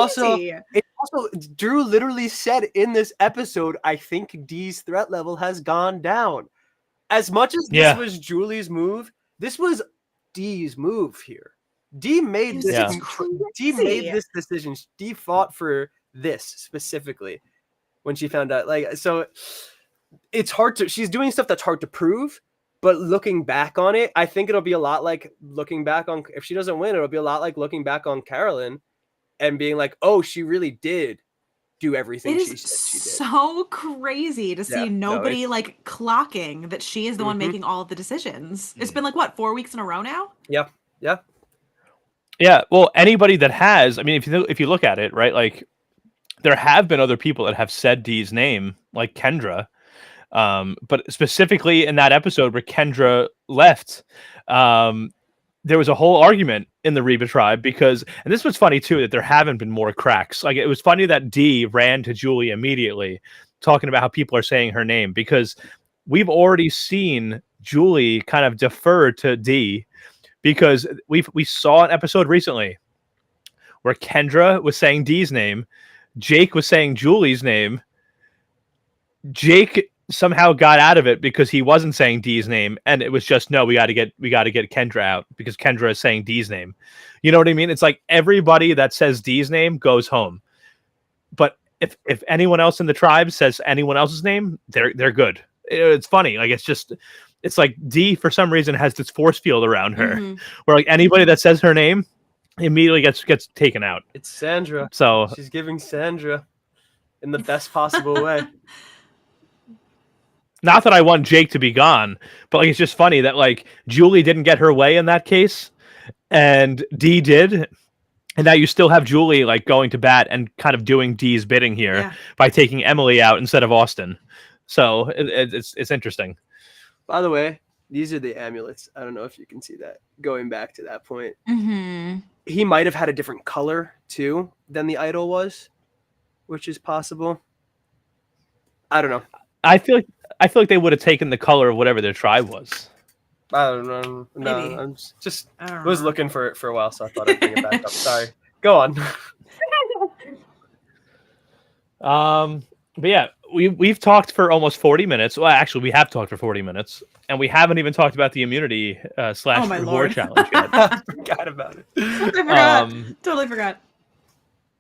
C: also Drew literally said in this episode, I think Dee's threat level has gone down. As much as this was Julie's move, this was Dee's move here. Dee made this. Dee made this decision. Dee fought for this specifically when she found out. Like, so it's hard to. She's doing stuff that's hard to prove. But looking back on it, I think it'll be a lot like looking back on. If she doesn't win, it'll be a lot like looking back on Carolyn and being like, oh, she really did do everything she said she did.
D: So crazy to see nobody like clocking that she is the one making all of the decisions. It's been like, what, 4 weeks in a row now?
C: Yeah.
A: Yeah. Well, anybody that has, I mean, if you look at it, right, like there have been other people that have said Dee's name, like Kendra. But specifically in that episode where Kendra left, there was a whole argument in the Reba tribe because, and this was funny too, that there haven't been more cracks. Like it was funny that Dee ran to Julie immediately talking about how people are saying her name, because we've already seen Julie kind of defer to Dee, because we saw an episode recently where Kendra was saying Dee's name, Jake was saying Julie's name, Jake somehow got out of it because he wasn't saying Dee's name, and it was just, no, we got to get Kendra out because Kendra is saying Dee's name. You know what I mean? It's like everybody that says Dee's name goes home. But if anyone else in the tribe says anyone else's name, they're good. It's funny. Like it's like Dee for some reason has this force field around her where like anybody that says her name immediately gets taken out.
C: It's Sandra.
A: So
C: she's giving Sandra in the best possible way.
A: Not that I want Jake to be gone, but like it's just funny that like Julie didn't get her way in that case, and Dee did, and now you still have Julie like going to bat and kind of doing Dee's bidding here by taking Emily out instead of Austin. So it's interesting.
C: By the way, these are the amulets. I don't know if you can see that. Going back to that point, he might have had a different color too than the idol was, which is possible. I don't know.
A: I feel like they would have taken the color of whatever their tribe was.
C: I don't know. No,
D: Maybe.
C: I'm just
D: I don't
C: was
D: know.
C: looking for it for a while, so I thought I'd bring it back up. Sorry. Go on.
A: But yeah, we've talked for almost 40 minutes. Well, actually, we have talked for 40 minutes, and we haven't even talked about the immunity /
D: Oh my
A: reward
D: Lord.
A: challenge yet.
C: I forgot about it.
D: I forgot.
A: Um,
D: Totally forgot.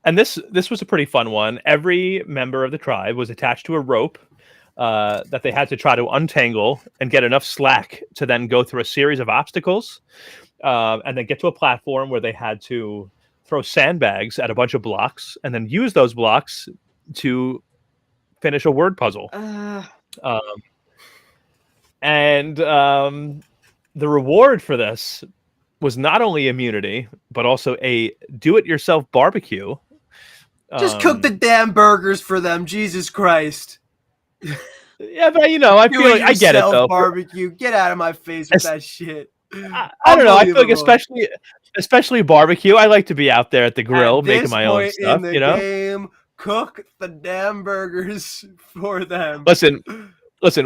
A: And this was a pretty fun one. Every member of the tribe was attached to a rope that they had to try to untangle and get enough slack to then go through a series of obstacles, and then get to a platform where they had to throw sandbags at a bunch of blocks and then use those blocks to finish a word puzzle. And the reward for this was not only immunity, but also a do-it-yourself barbecue.
C: Just cook the damn burgers for them. Jesus Christ.
A: Yeah, but I feel like I get it though.
C: Barbecue. Get out of my face with that shit.
A: I don't know. I feel like especially barbecue. I like to be out there at the grill making my own stuff.
C: In the game, cook the damn burgers for them.
A: Listen.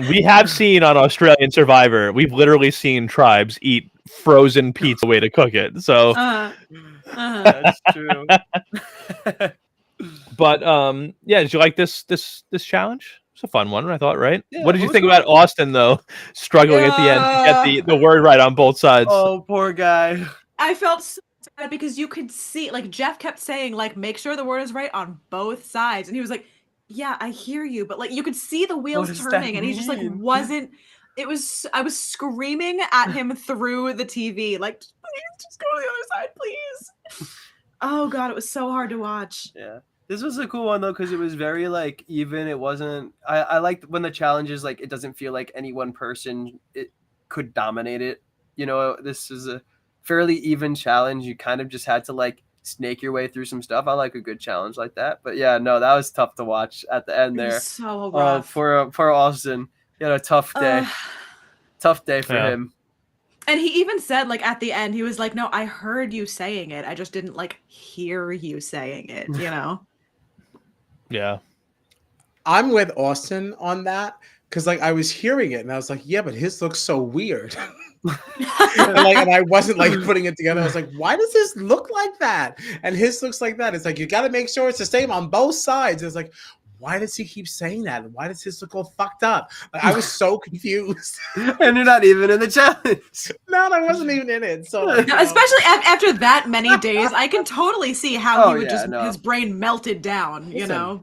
A: We have seen on Australian Survivor. We've literally seen tribes eat frozen pizza way to cook it. So
C: That's true.
A: But yeah, did you like this challenge? It's a fun one, I thought, right?
C: Yeah,
A: what did you think about Austin though, struggling at the end to get the word right on both sides?
C: Oh, poor guy.
D: I felt so bad because you could see, like, Jeff kept saying, like, make sure the word is right on both sides, and he was like, yeah, I hear you, but like you could see the wheels turning, and he just like wasn't. I was screaming at him through the TV, like, please just go to the other side, please. Oh god, it was so hard to watch.
C: Yeah. This was a cool one though, because it was very like even. It wasn't. I liked when the challenge is like it doesn't feel like any one person could dominate it. This is a fairly even challenge. You kind of just had to like snake your way through some stuff. I like a good challenge like that. But yeah, no, that was tough to watch at the end there.
D: It was so rough.
C: For Austin, he had a tough day. Tough day for him.
D: And he even said, like, at the end, he was like, no, I heard you saying it. I just didn't, like, hear you saying it,
A: Yeah.
B: I'm with Austin on that because, like, I was hearing it and I was like, yeah, but his looks so weird. and I wasn't, like, putting it together. I was like, why does this look like that? And his looks like that. It's like, you got to make sure it's the same on both sides. It's like, why does he keep saying that? Why does his look all fucked up? Like, I was so confused.
C: And you're not even in the challenge.
B: No, I wasn't even in it. So,
D: especially after that many days, I can totally see how his brain melted down,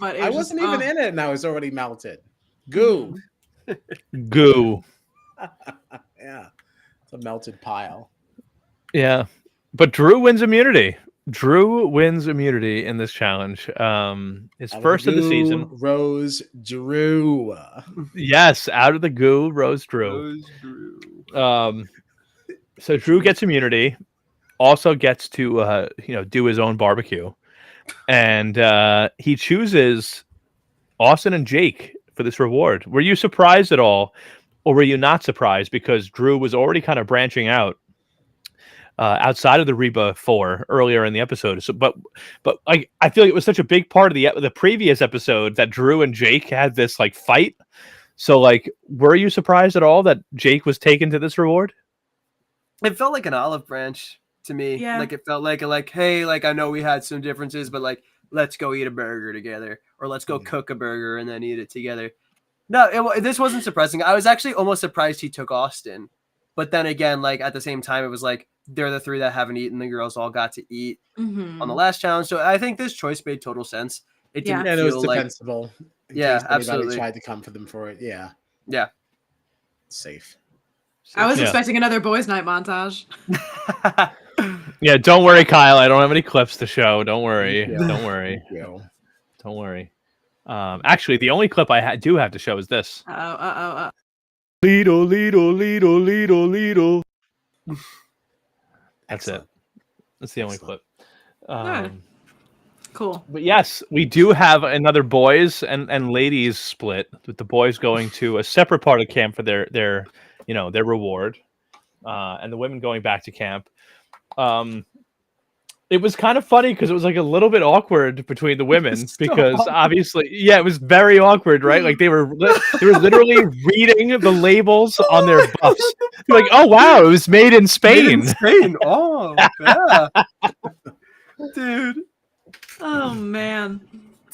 D: But
B: I wasn't even in it, and I was already melted. Goo.
A: Goo.
B: Yeah, it's a melted pile.
A: Yeah, but Drew wins immunity. Drew wins immunity in this challenge. His first of the season.
B: Rose Drew.
A: Yes, out of the goo, Rose Drew. So Drew gets immunity. Also gets to do his own barbecue, and he chooses Austin and Jake for this reward. Were you surprised at all, or were you not surprised because Drew was already kind of branching out? Outside of the Reba 4 earlier in the episode. So, but I feel like it was such a big part of the previous episode that Drew and Jake had this like fight. So like, were you surprised at all that Jake was taken to this reward?
C: It felt like an olive branch to me.
D: Yeah.
C: Like it felt like, hey, like I know we had some differences, but like, let's go eat a burger together, or let's go cook a burger and then eat it together. No, this wasn't surprising. I was actually almost surprised he took Austin. But then again, like at the same time, it was like they're the three that haven't eaten. The girls all got to eat on the last challenge. So I think this choice made total sense. It didn't feel
B: it was defensible.
C: Yeah, absolutely.
B: Tried to come for them for it. Yeah.
C: Yeah.
B: Safe.
D: I was expecting another boys' night montage.
A: Yeah, don't worry, Kyle. I don't have any clips to show. Don't worry.
B: Yeah.
A: Don't worry. Don't worry. Actually, the only clip I do have to show is this. Lido. That's it. That's the only clip.
D: Cool.
A: But yes, we do have another boys and ladies split, with the boys going to a separate part of camp for their reward, and the women going back to camp. It was kind of funny because it was like a little bit awkward between the women
C: so
A: because
C: awkward.
A: obviously, yeah, it was very awkward, right? Like they were literally reading the labels on their buffs. They're like, oh wow, it was made in Spain.
C: Spain. Oh, yeah. Dude.
D: Oh man.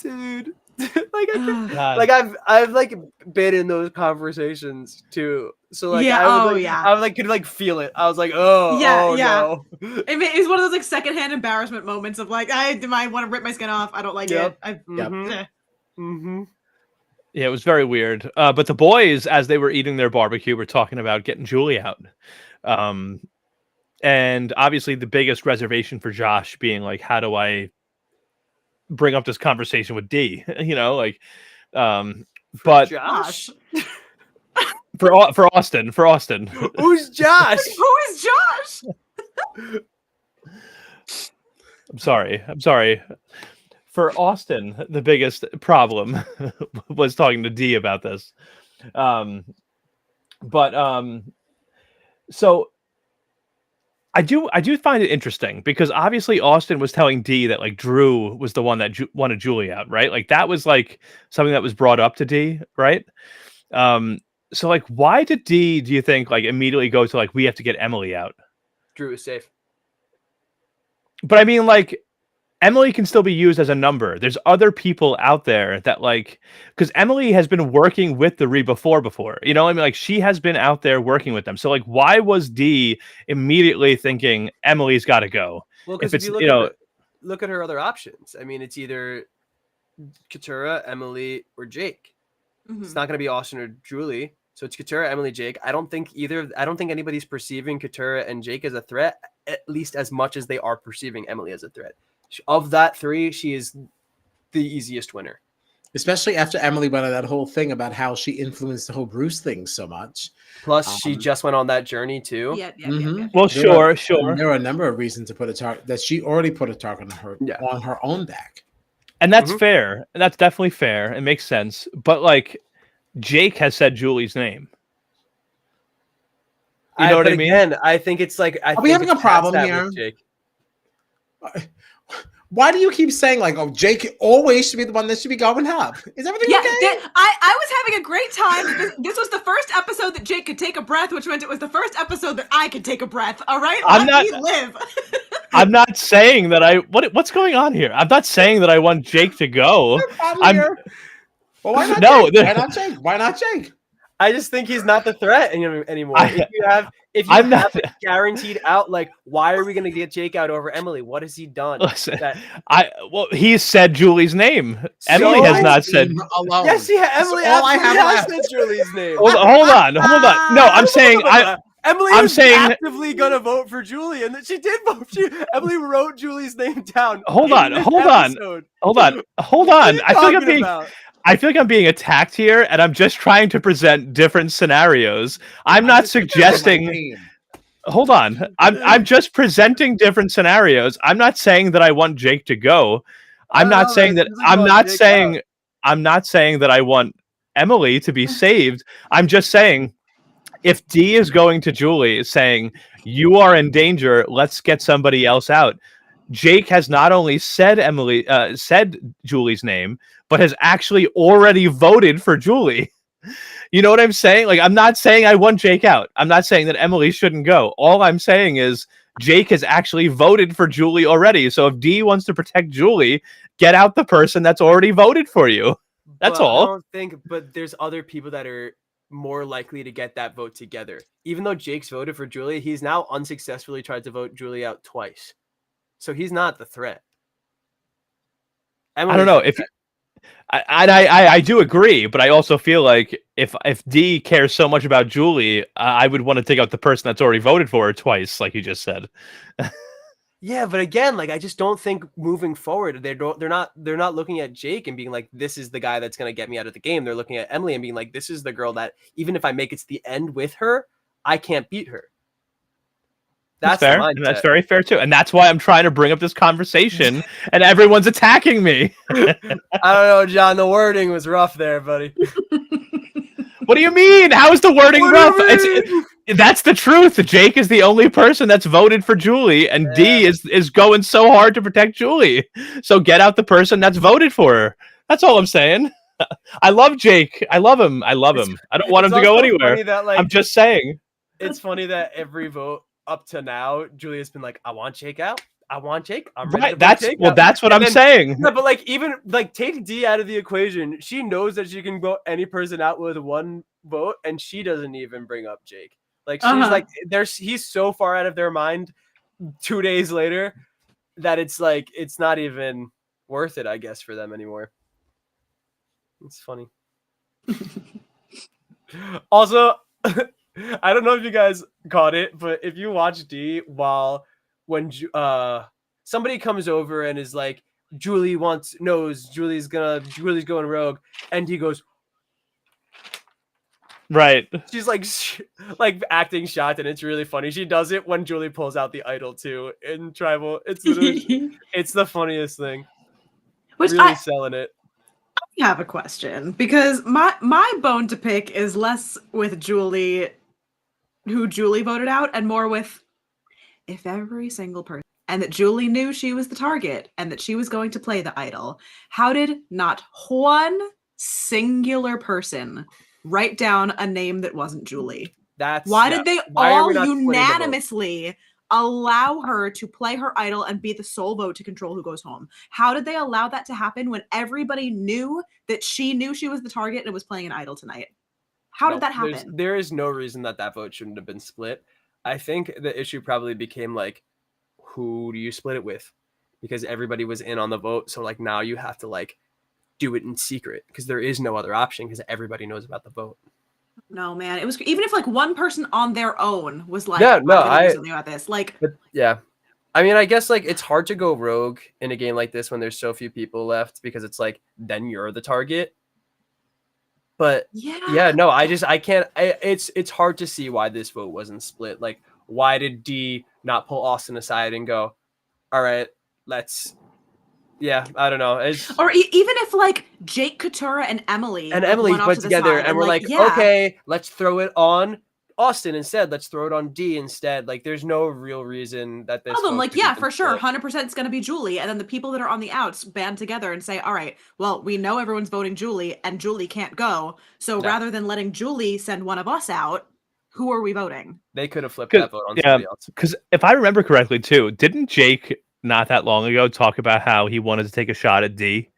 C: Dude. Like
A: God.
C: like I've like been in those conversations too. So like
D: Yeah,
C: I would,
D: oh,
C: like,
D: yeah.
C: I like could like feel it. I was like, oh,
D: Yeah,
C: oh
D: yeah.
C: no.
D: It's one of those like secondhand embarrassment moments of like, I want to rip my skin off. I don't like
C: Yep.
D: it.
C: Mhm. Mm-hmm.
A: Yeah, it was very weird. But the boys, as they were eating their barbecue, were talking about getting Julie out. And obviously the biggest reservation for Josh being like, how do I bring up this conversation with Dee? You know, like, but
C: Josh.
A: for Austin,
C: Who's Josh?
D: Who is Josh?
A: I'm sorry. For Austin, the biggest problem was talking to Dee about this. So I do find it interesting because obviously Austin was telling Dee that like Drew was the one that wanted Julie out, right? Like that was like something that was brought up to Dee, right? So like, why did Dee, do you think, like immediately go to like, we have to get Emily out?
C: Drew is safe.
A: But I mean, like, Emily can still be used as a number. There's other people out there that like, because Emily has been working with the Reba before, you know, I mean, like she has been out there working with them. So like, why was Dee immediately thinking Emily's got to go?
C: Well, because if you look at her other options, I mean, it's either Katurah, Emily, or Jake.
D: Mm-hmm.
C: It's not going to be Austin or Julie. So it's Katurah, Emily, Jake. I don't think anybody's perceiving Katurah and Jake as a threat, at least as much as they are perceiving Emily as a threat. Of that three, she is the easiest winner.
B: Especially after Emily went on that whole thing about how she influenced the whole Bruce thing so much.
C: Plus, she just went on that journey too.
D: Yeah.
A: Well, sure.
B: There are a number of reasons to put a target that she already put a target on her own back.
A: And that's fair. And that's definitely fair. It makes sense. But like, Jake has said Julie's name. You know what I mean?
C: Again, I think it's like,
B: are we having a problem here?
C: Jake.
B: Why do you keep saying like, oh, Jake always should be the one that should be going up? Is everything okay?
D: I was having a great time. This was the first episode that Jake could take a breath, which meant it was the first episode that I could take a breath. All right, let me live.
A: I'm not saying that what's going on here? I'm not saying that I want Jake to go.
B: Well, why not?
A: No,
B: Jake? Why not Jake? Why not Jake?
C: I just think he's not the threat anymore. If you have it guaranteed out, like, why are we going to get Jake out over Emily? What has he done?
A: Listen, he said Julie's name. Emily has not said.
B: Alone.
C: Yes, Emily has said Julie's name.
A: Hold on. No, I'm saying
C: Emily was actively gonna vote for Julie, and then she did vote. Emily wrote Julie's name down.
A: Hold on. I feel like I'm being attacked here, and I'm just trying to present different scenarios. I'm not suggesting. Hold on. I'm just presenting different scenarios. I'm not saying that I want Jake to go. I'm not saying that I want Emily to be saved. I'm just saying if Dee is going to Julie saying you are in danger, let's get somebody else out. Jake has not only said Julie's name, but has actually already voted for Julie. You know what I'm saying? Like, I'm not saying I want Jake out. I'm not saying that Emily shouldn't go. All I'm saying is Jake has actually voted for Julie already. So if Dee wants to protect Julie, get out the person that's already voted for you. That's all.
C: I don't think, but there's other people that are more likely to get that vote together. Even though Jake's voted for Julie, he's now unsuccessfully tried to vote Julie out twice. So he's not the threat.
A: I don't know if I do agree, but I also feel like if Dee cares so much about Julie, I would want to take out the person that's already voted for her twice, like you just said.
C: Yeah, but again, like I just don't think moving forward, they're not looking at Jake and being like, this is the guy that's going to get me out of the game. They're looking at Emily and being like, this is the girl that even if I make it to the end with her, I can't beat her. That's
A: fair. And that's very fair too. And that's why I'm trying to bring up this conversation and everyone's attacking me.
C: I don't know, John. The wording was rough there, buddy.
A: What do you mean? How is the wording rough? That's the truth. Jake is the only person that's voted for Julie, and Dee is going so hard to protect Julie. So get out the person that's voted for her. That's all I'm saying. I love Jake. I love him. I don't want him to go anywhere.
C: That, like,
A: I'm just saying.
C: It's funny that every vote up to now, Julia's been like, I want Jake out. I want Jake. I'm ready to vote Jake out.
A: That's what I'm saying.
C: Yeah, but like even like take Dee out of the equation. She knows that she can vote any person out with one vote, and she doesn't even bring up Jake. Like she's like, he's so far out of their mind 2 days later that it's like it's not even worth it, I guess, for them anymore. It's funny. Also, I don't know if you guys caught it, but if you watch Dee when somebody comes over and is like, Julie knows Julie's going rogue, and he goes,
A: right.
C: She's like acting shocked, and it's really funny. She does it when Julie pulls out the idol too in Tribal. It's literally, it's the funniest thing.
D: Which
C: really selling it.
D: I have a question, because my bone to pick is less with Julie, who Julie voted out, and more with if every single person, and that Julie knew she was the target and that she was going to play the idol, how did not one singular person write down a name that wasn't Julie? Why did they all unanimously allow her to play her idol and be the sole vote to control who goes home? How did they allow that to happen when everybody knew that she was the target and was playing an idol tonight? How did that happen?
C: There is no reason that vote shouldn't have been split. I think the issue probably became like, who do you split it with? Because everybody was in on the vote. So like now you have to like do it in secret because there is no other option because everybody knows about the vote.
D: No, man. It was even if like one person on their own was like,
C: I
D: something about this. Like,
C: yeah. I mean, I guess like it's hard to go rogue in a game like this when there's so few people left because it's like then you're the target. But I can't. It's hard to see why this vote wasn't split. Like, why did Dee not pull Austin aside and go, all right, let's. Yeah, I don't know.
D: Or even if like Jake, Katurah, and Emily
C: put together and we're like, okay, let's throw it on Austin instead. Let's throw it on Dee instead. Like, there's no real reason that this.
D: Like, yeah, for sure, 100% it's going to be Julie, and then the people that are on the outs band together and say, all right, well, we know everyone's voting Julie, and Julie can't go, so rather than letting Julie send one of us out, who are we voting?
C: They could have flipped that vote on somebody else.
A: Because if I remember correctly, too, didn't Jake not that long ago talk about how he wanted to take a shot at Dee?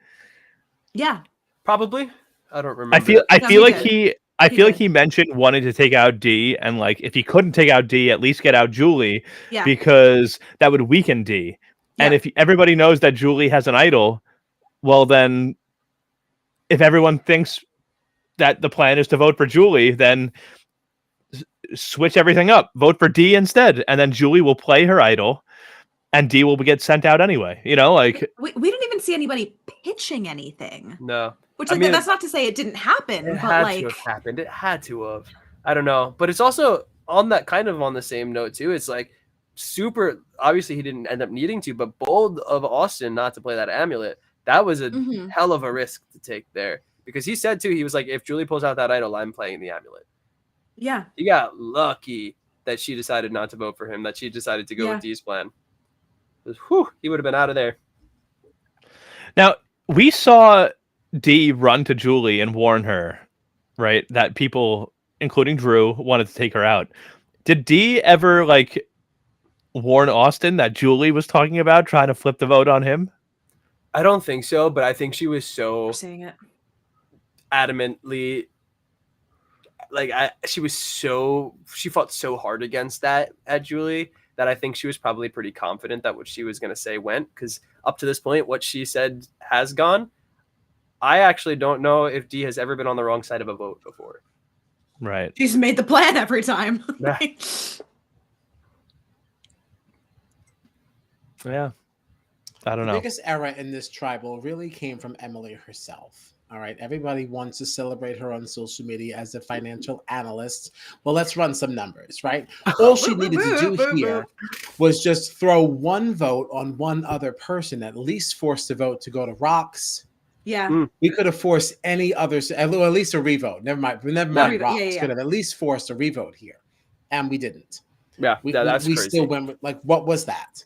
D: Yeah,
C: probably. I don't remember.
A: I feel like he mentioned wanting to take out Dee, and like if he couldn't take out Dee, at least get out Julie, because that would weaken Dee. Yeah. And if everybody knows that Julie has an idol, well then, if everyone thinks that the plan is to vote for Julie, then switch everything up, vote for Dee instead, and then Julie will play her idol, and Dee will get sent out anyway. You know, like
D: we didn't even see anybody pitching anything.
C: No.
D: Which like, that's not to say it didn't happen. It
C: had to have happened. It had to have. I don't know. But it's also on that kind of on the same note too. It's like super obviously he didn't end up needing to, but bold of Austin not to play that amulet. That was a hell of a risk to take there. Because he said too, he was like, if Julie pulls out that idol, I'm playing the amulet.
D: Yeah.
C: He got lucky that she decided not to vote for him, that she decided to go with Dee's plan. He would have been out of there.
A: Now, we saw Dee run to Julie and warn her, right, that people, including Drew, wanted to take her out. Did Dee ever like warn Austin that Julie was talking about trying to flip the vote on him?
C: I don't think so, but I think she was so
D: saying it
C: adamantly like she fought so hard against that at Julie that I think she was probably pretty confident that what she was going to say went, because up to this point, what she said has gone. I actually don't know if Dee has ever been on the wrong side of a vote before.
A: Right.
D: She's made the plan every time.
A: Yeah. I don't know.
B: The biggest error in this tribal really came from Emily herself. All right. Everybody wants to celebrate her on social media as a financial analyst. Well, let's run some numbers, right? All she needed to do here was just throw one vote on one other person, at least force the vote to go to Rocks.
D: Yeah.
B: We could have forced any others, at least a revote. Never mind Rocks. Could have at least forced a revote here. and we didn't.
C: Yeah, that's
B: we
C: crazy.
B: still went with, like, what was that?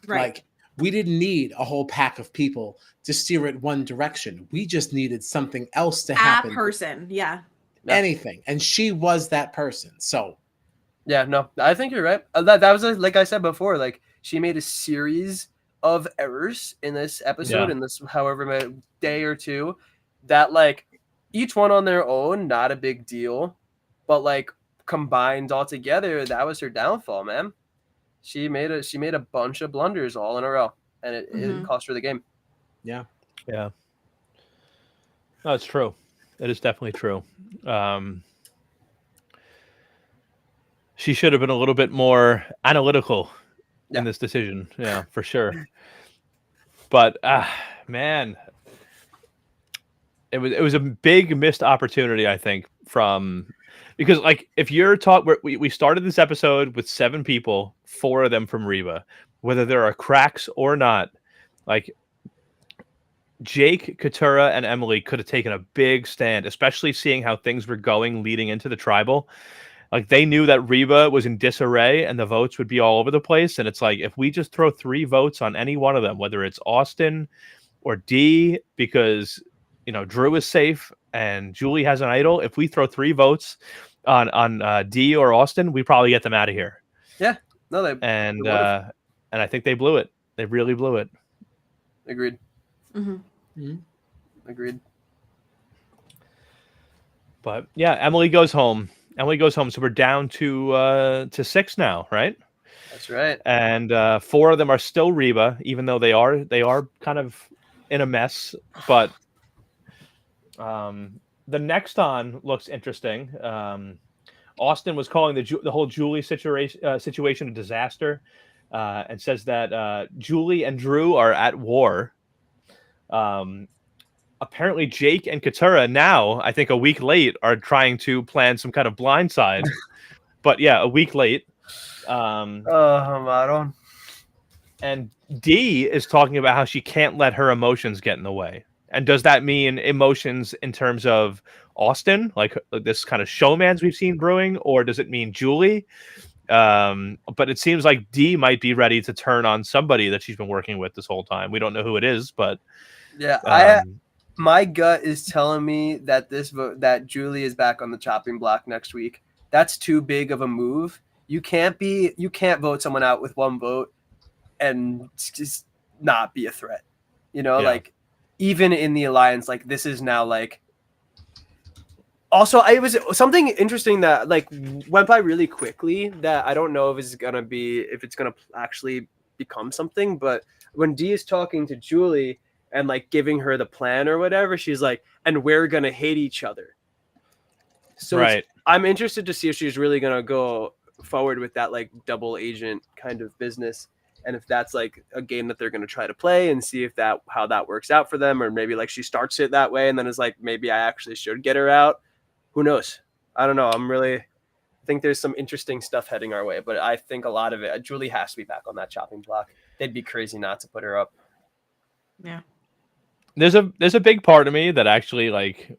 D: Right.
B: Like, we didn't need a whole pack of people to steer it one direction. We just needed something else to happen.
D: A person. Yeah.
B: Anything. And she was that person. So
C: yeah, no, I think you're right. That was like I said before, like she made a series of errors in this episode, in this however many day or two, that like each one on their own, not a big deal, but like combined all together, that was her downfall, man. She made a bunch of blunders all in a row, and it cost her the game.
B: Yeah.
A: Yeah. No, it's true. It is definitely true. She should have been a little bit more analytical in this decision. Yeah, for sure. But man, it was a big missed opportunity, I think, because like if you're we started this episode with 7 people, 4 of them from Reba, whether there are cracks or not, like Jake, Katura, and Emily could have taken a big stand, especially seeing how things were going leading into the tribal. Like they knew that Reba was in disarray and the votes would be all over the place. And it's like, if we just throw 3 votes on any one of them, whether it's Austin or Dee, because, you know, Drew is safe and Julie has an idol. If we throw 3 votes on Dee or Austin, we probably get them out of here.
C: Yeah. No,
A: and I think they blew it. They really blew it.
C: Agreed.
B: Mm-hmm.
C: Agreed.
A: But yeah, Emily goes home. So we're down to 6 now, right?
C: That's right.
A: And 4 of them are still Reba, even though they are kind of in a mess. But the next on looks interesting. Austin was calling the whole Julie situation a disaster, and says that Julie and Drew are at war. Apparently Jake and Katura now, I think a week late, are trying to plan some kind of blindside. But yeah, a week late.
C: Maron.
A: And Dee is talking about how she can't let her emotions get in the way. And does that mean emotions in terms of Austin, like this kind of showmans we've seen brewing, or does it mean Julie? But it seems like Dee might be ready to turn on somebody that she's been working with this whole time. We don't know who it is, but
C: yeah, my gut is telling me that that Julie is back on the chopping block next week. That's too big of a move. You can't vote someone out with 1 vote and just not be a threat. You know, like even in the alliance, like this is now like. Also, it was something interesting that like went by really quickly that I don't know if it's gonna actually become something. But when Dee is talking to Julie and like giving her the plan or whatever, she's like, and we're going to hate each other. So I'm interested to see if she's really going to go forward with that like double agent kind of business. And if that's like a game that they're going to try to play and see if how that works out for them, or maybe like she starts it that way and then is like, maybe I actually should get her out. Who knows? I don't know. I think there's some interesting stuff heading our way, but I think a lot of it, Julie has to be back on that chopping block. They'd be crazy not to put her up.
D: Yeah.
A: There's a big part of me that actually like,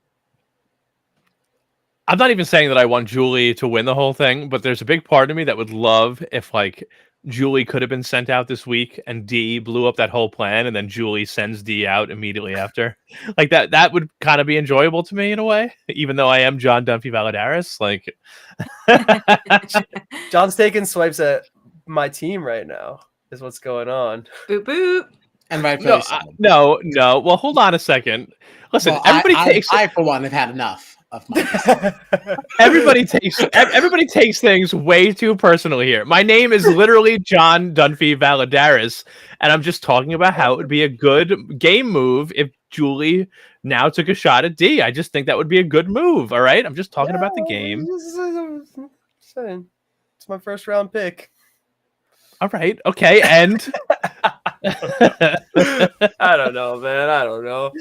A: I'm not even saying that I want Julie to win the whole thing, but there's a big part of me that would love if like Julie could have been sent out this week and Dee blew up that whole plan and then Julie sends Dee out immediately after. Like that would kind of be enjoyable to me in a way, even though I am John Dunphy Valadares. Like
C: John's taking swipes at my team right now is what's going on.
D: Boop boop.
B: And
A: no. Well, hold on a second. Listen,
B: I for one have had enough of mine.
A: everybody takes things way too personally here. My name is literally John Dunphy Valadares, and I'm just talking about how it would be a good game move if Julie now took a shot at Dee. I just think that would be a good move. All right, I'm just talking about the game.
C: It's my first round pick.
A: All right, okay, and
C: I don't know, man. I don't know.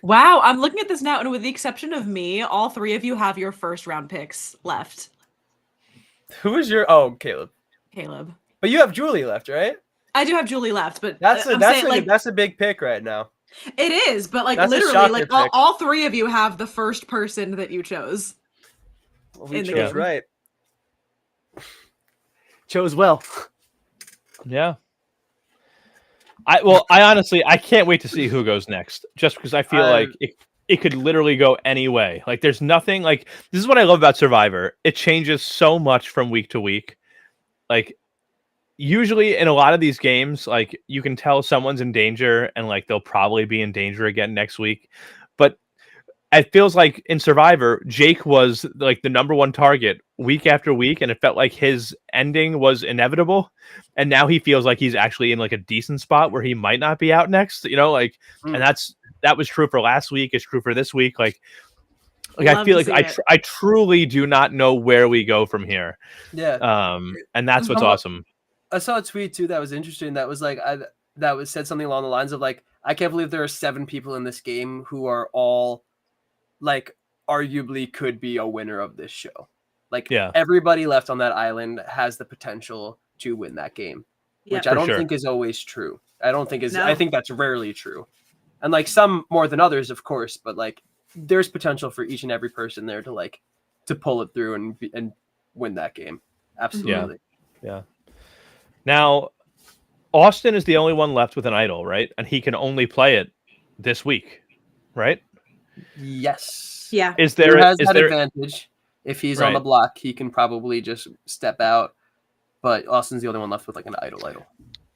D: Wow, I'm looking at this now, and with the exception of me, all 3 of you have your first round picks left.
C: Who is your? Oh, Caleb. But you have Julie left, right?
D: I do have Julie left, but
C: that's a big pick right now.
D: It is, but like
C: that's
D: literally, like all 3 of you have the first person that you chose.
C: Well, we chose right. Chose well.
A: Yeah. I honestly I can't wait to see who goes next, just because I feel like it could literally go any way. Like there's nothing like this is what I love about Survivor. It changes so much from week to week. Like usually in a lot of these games, like you can tell someone's in danger and like they'll probably be in danger again next week. But it feels like in Survivor, Jake was like the number one target week after week, and it felt like his ending was inevitable. And now he feels like he's actually in like a decent spot where he might not be out next, like, and that was true for last week. It's true for this week. Like I feel like I truly do not know where we go from here.
C: Yeah.
A: And that's what's awesome.
C: I saw a tweet too that was interesting. That was like said something along the lines of like, I can't believe there are 7 people in this game who are all like arguably could be a winner of this show. Like everybody left on that island has the potential to win that game, which I don't think is always true. I think that's rarely true. And like some more than others, of course, but like there's potential for each and every person there to pull it through and win that game. Absolutely.
A: Yeah. Now, Austin is the only one left with an idol, right? And he can only play it this week, right?
C: Yes.
D: Yeah.
A: Is there
C: advantage? If he's on the block, he can probably just step out. But Austin's the only one left with like an idol.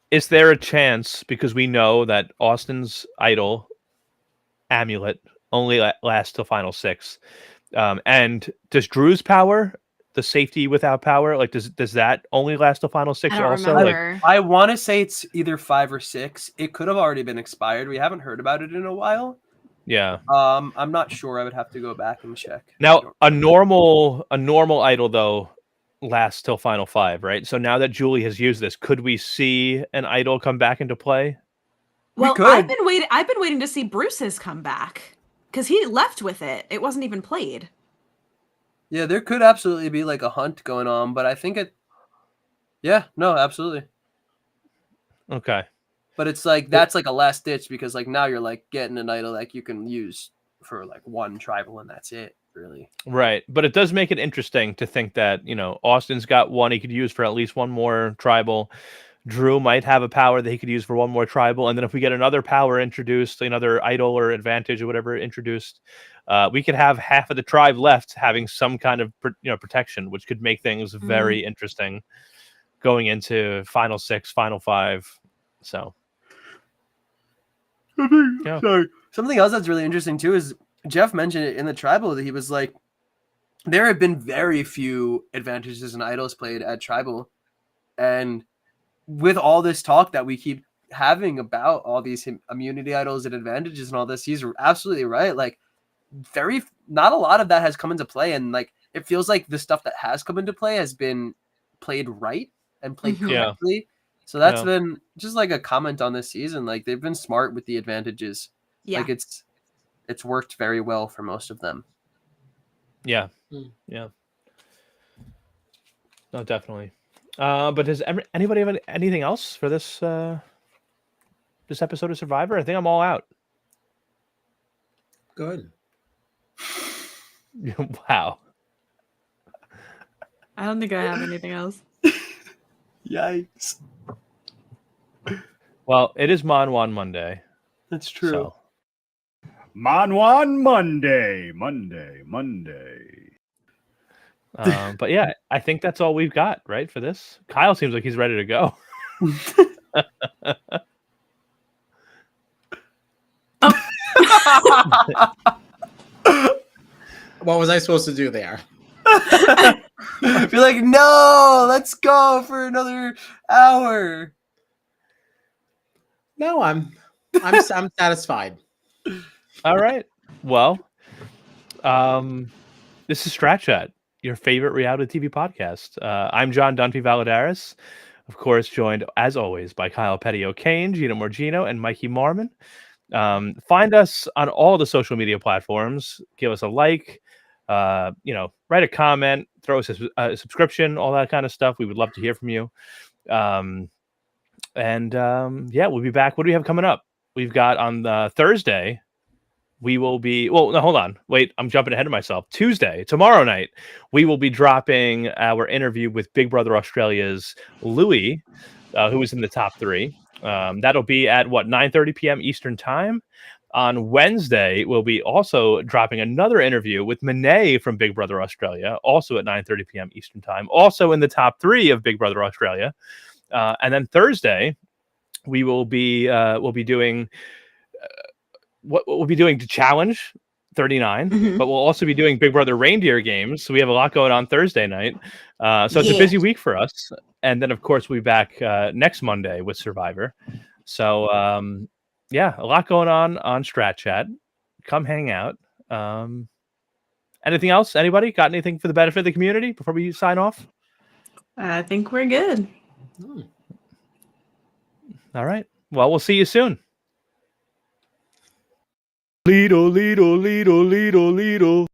A: Is there a chance, because we know that Austin's idol amulet only lasts till final 6, and does Drew's power, the safety without power, like does that only last till final 6 also?
D: Remember.
C: Like, I want to say it's either 5 or 6. It could have already been expired. We haven't heard about it in a while.
A: Yeah.
C: I'm not sure. I would have to go back and check.
A: Now, a normal idol though lasts till final 5, right? So now that Julie has used this, could we see an idol come back into play?
D: Well, I've been waiting to see Bruce's come back because he left with it. It wasn't even played.
C: Yeah, there could absolutely be like a hunt going on, but I think absolutely.
A: Okay.
C: But it's like that's like a last ditch because like now you're like getting an idol like you can use for like one tribal and that's it, really.
A: Right. But it does make it interesting to think that, Austin's got one he could use for at least one more tribal. Drew might have a power that he could use for one more tribal. And then if we get another power introduced, another idol or advantage or whatever introduced, we could have half of the tribe left having some kind of protection, which could make things very interesting going into final 6, final 5. So
C: sorry. Something else that's really interesting too is Jeff mentioned it in the tribal that he was like, there have been very few advantages and idols played at tribal, and with all this talk that we keep having about all these immunity idols and advantages and all this, he's absolutely right. Like not a lot of that has come into play. And like, it feels like the stuff that has come into play has been played right and played correctly. Yeah. So that's been just like a comment on this season. Like they've been smart with the advantages. Yeah. Like it's worked very well for most of them.
A: Yeah. Yeah. No, definitely. But does anybody have anything else for this this episode of Survivor? I think I'm all out.
B: Good.
A: Wow.
D: I don't think I have anything else.
C: Yikes.
A: Well, it is Monwan Monday.
C: That's true.
A: So.
E: Monwan Monday.
A: But yeah, I think that's all we've got, right, for this. Kyle seems like he's ready to go.
B: What was I supposed to do there?
C: Be like, no, let's go for another hour.
B: No, I'm satisfied.
A: All right. Well, this is Strat Chat, your favorite reality TV podcast. I'm John Dunphy Valadares, of course, joined as always by Kyle Petty O'Kane, Gina Morgino, and Mikey Marmon. Find us on all the social media platforms. Give us a like, write a comment, throw us a subscription, all that kind of stuff. We would love to hear from you. We'll be back. What do we have coming up? We've got on Thursday, we will be, well, no, hold on. Wait, I'm jumping ahead of myself. Tuesday, tomorrow night, we will be dropping our interview with Big Brother Australia's Louis, who was in the top 3. That'll be at 9:30 p.m. Eastern time. On Wednesday, we'll be also dropping another interview with Monet from Big Brother Australia, also at 9:30 p.m. Eastern time, also in the top 3 of Big Brother Australia. And then Thursday, we will be we'll be doing what we'll be doing to Challenge 39, but we'll also be doing Big Brother Reindeer Games. So we have a lot going on Thursday night. So it's a busy week for us. And then, of course, we'll be back next Monday with Survivor. So, yeah, a lot going on Strat Chat. Come hang out. Anything else? Anybody got anything for the benefit of the community before we sign off?
D: I think we're good.
A: All right. Well, we'll see you soon. Lido, Lido, Lido, Lido, Lido.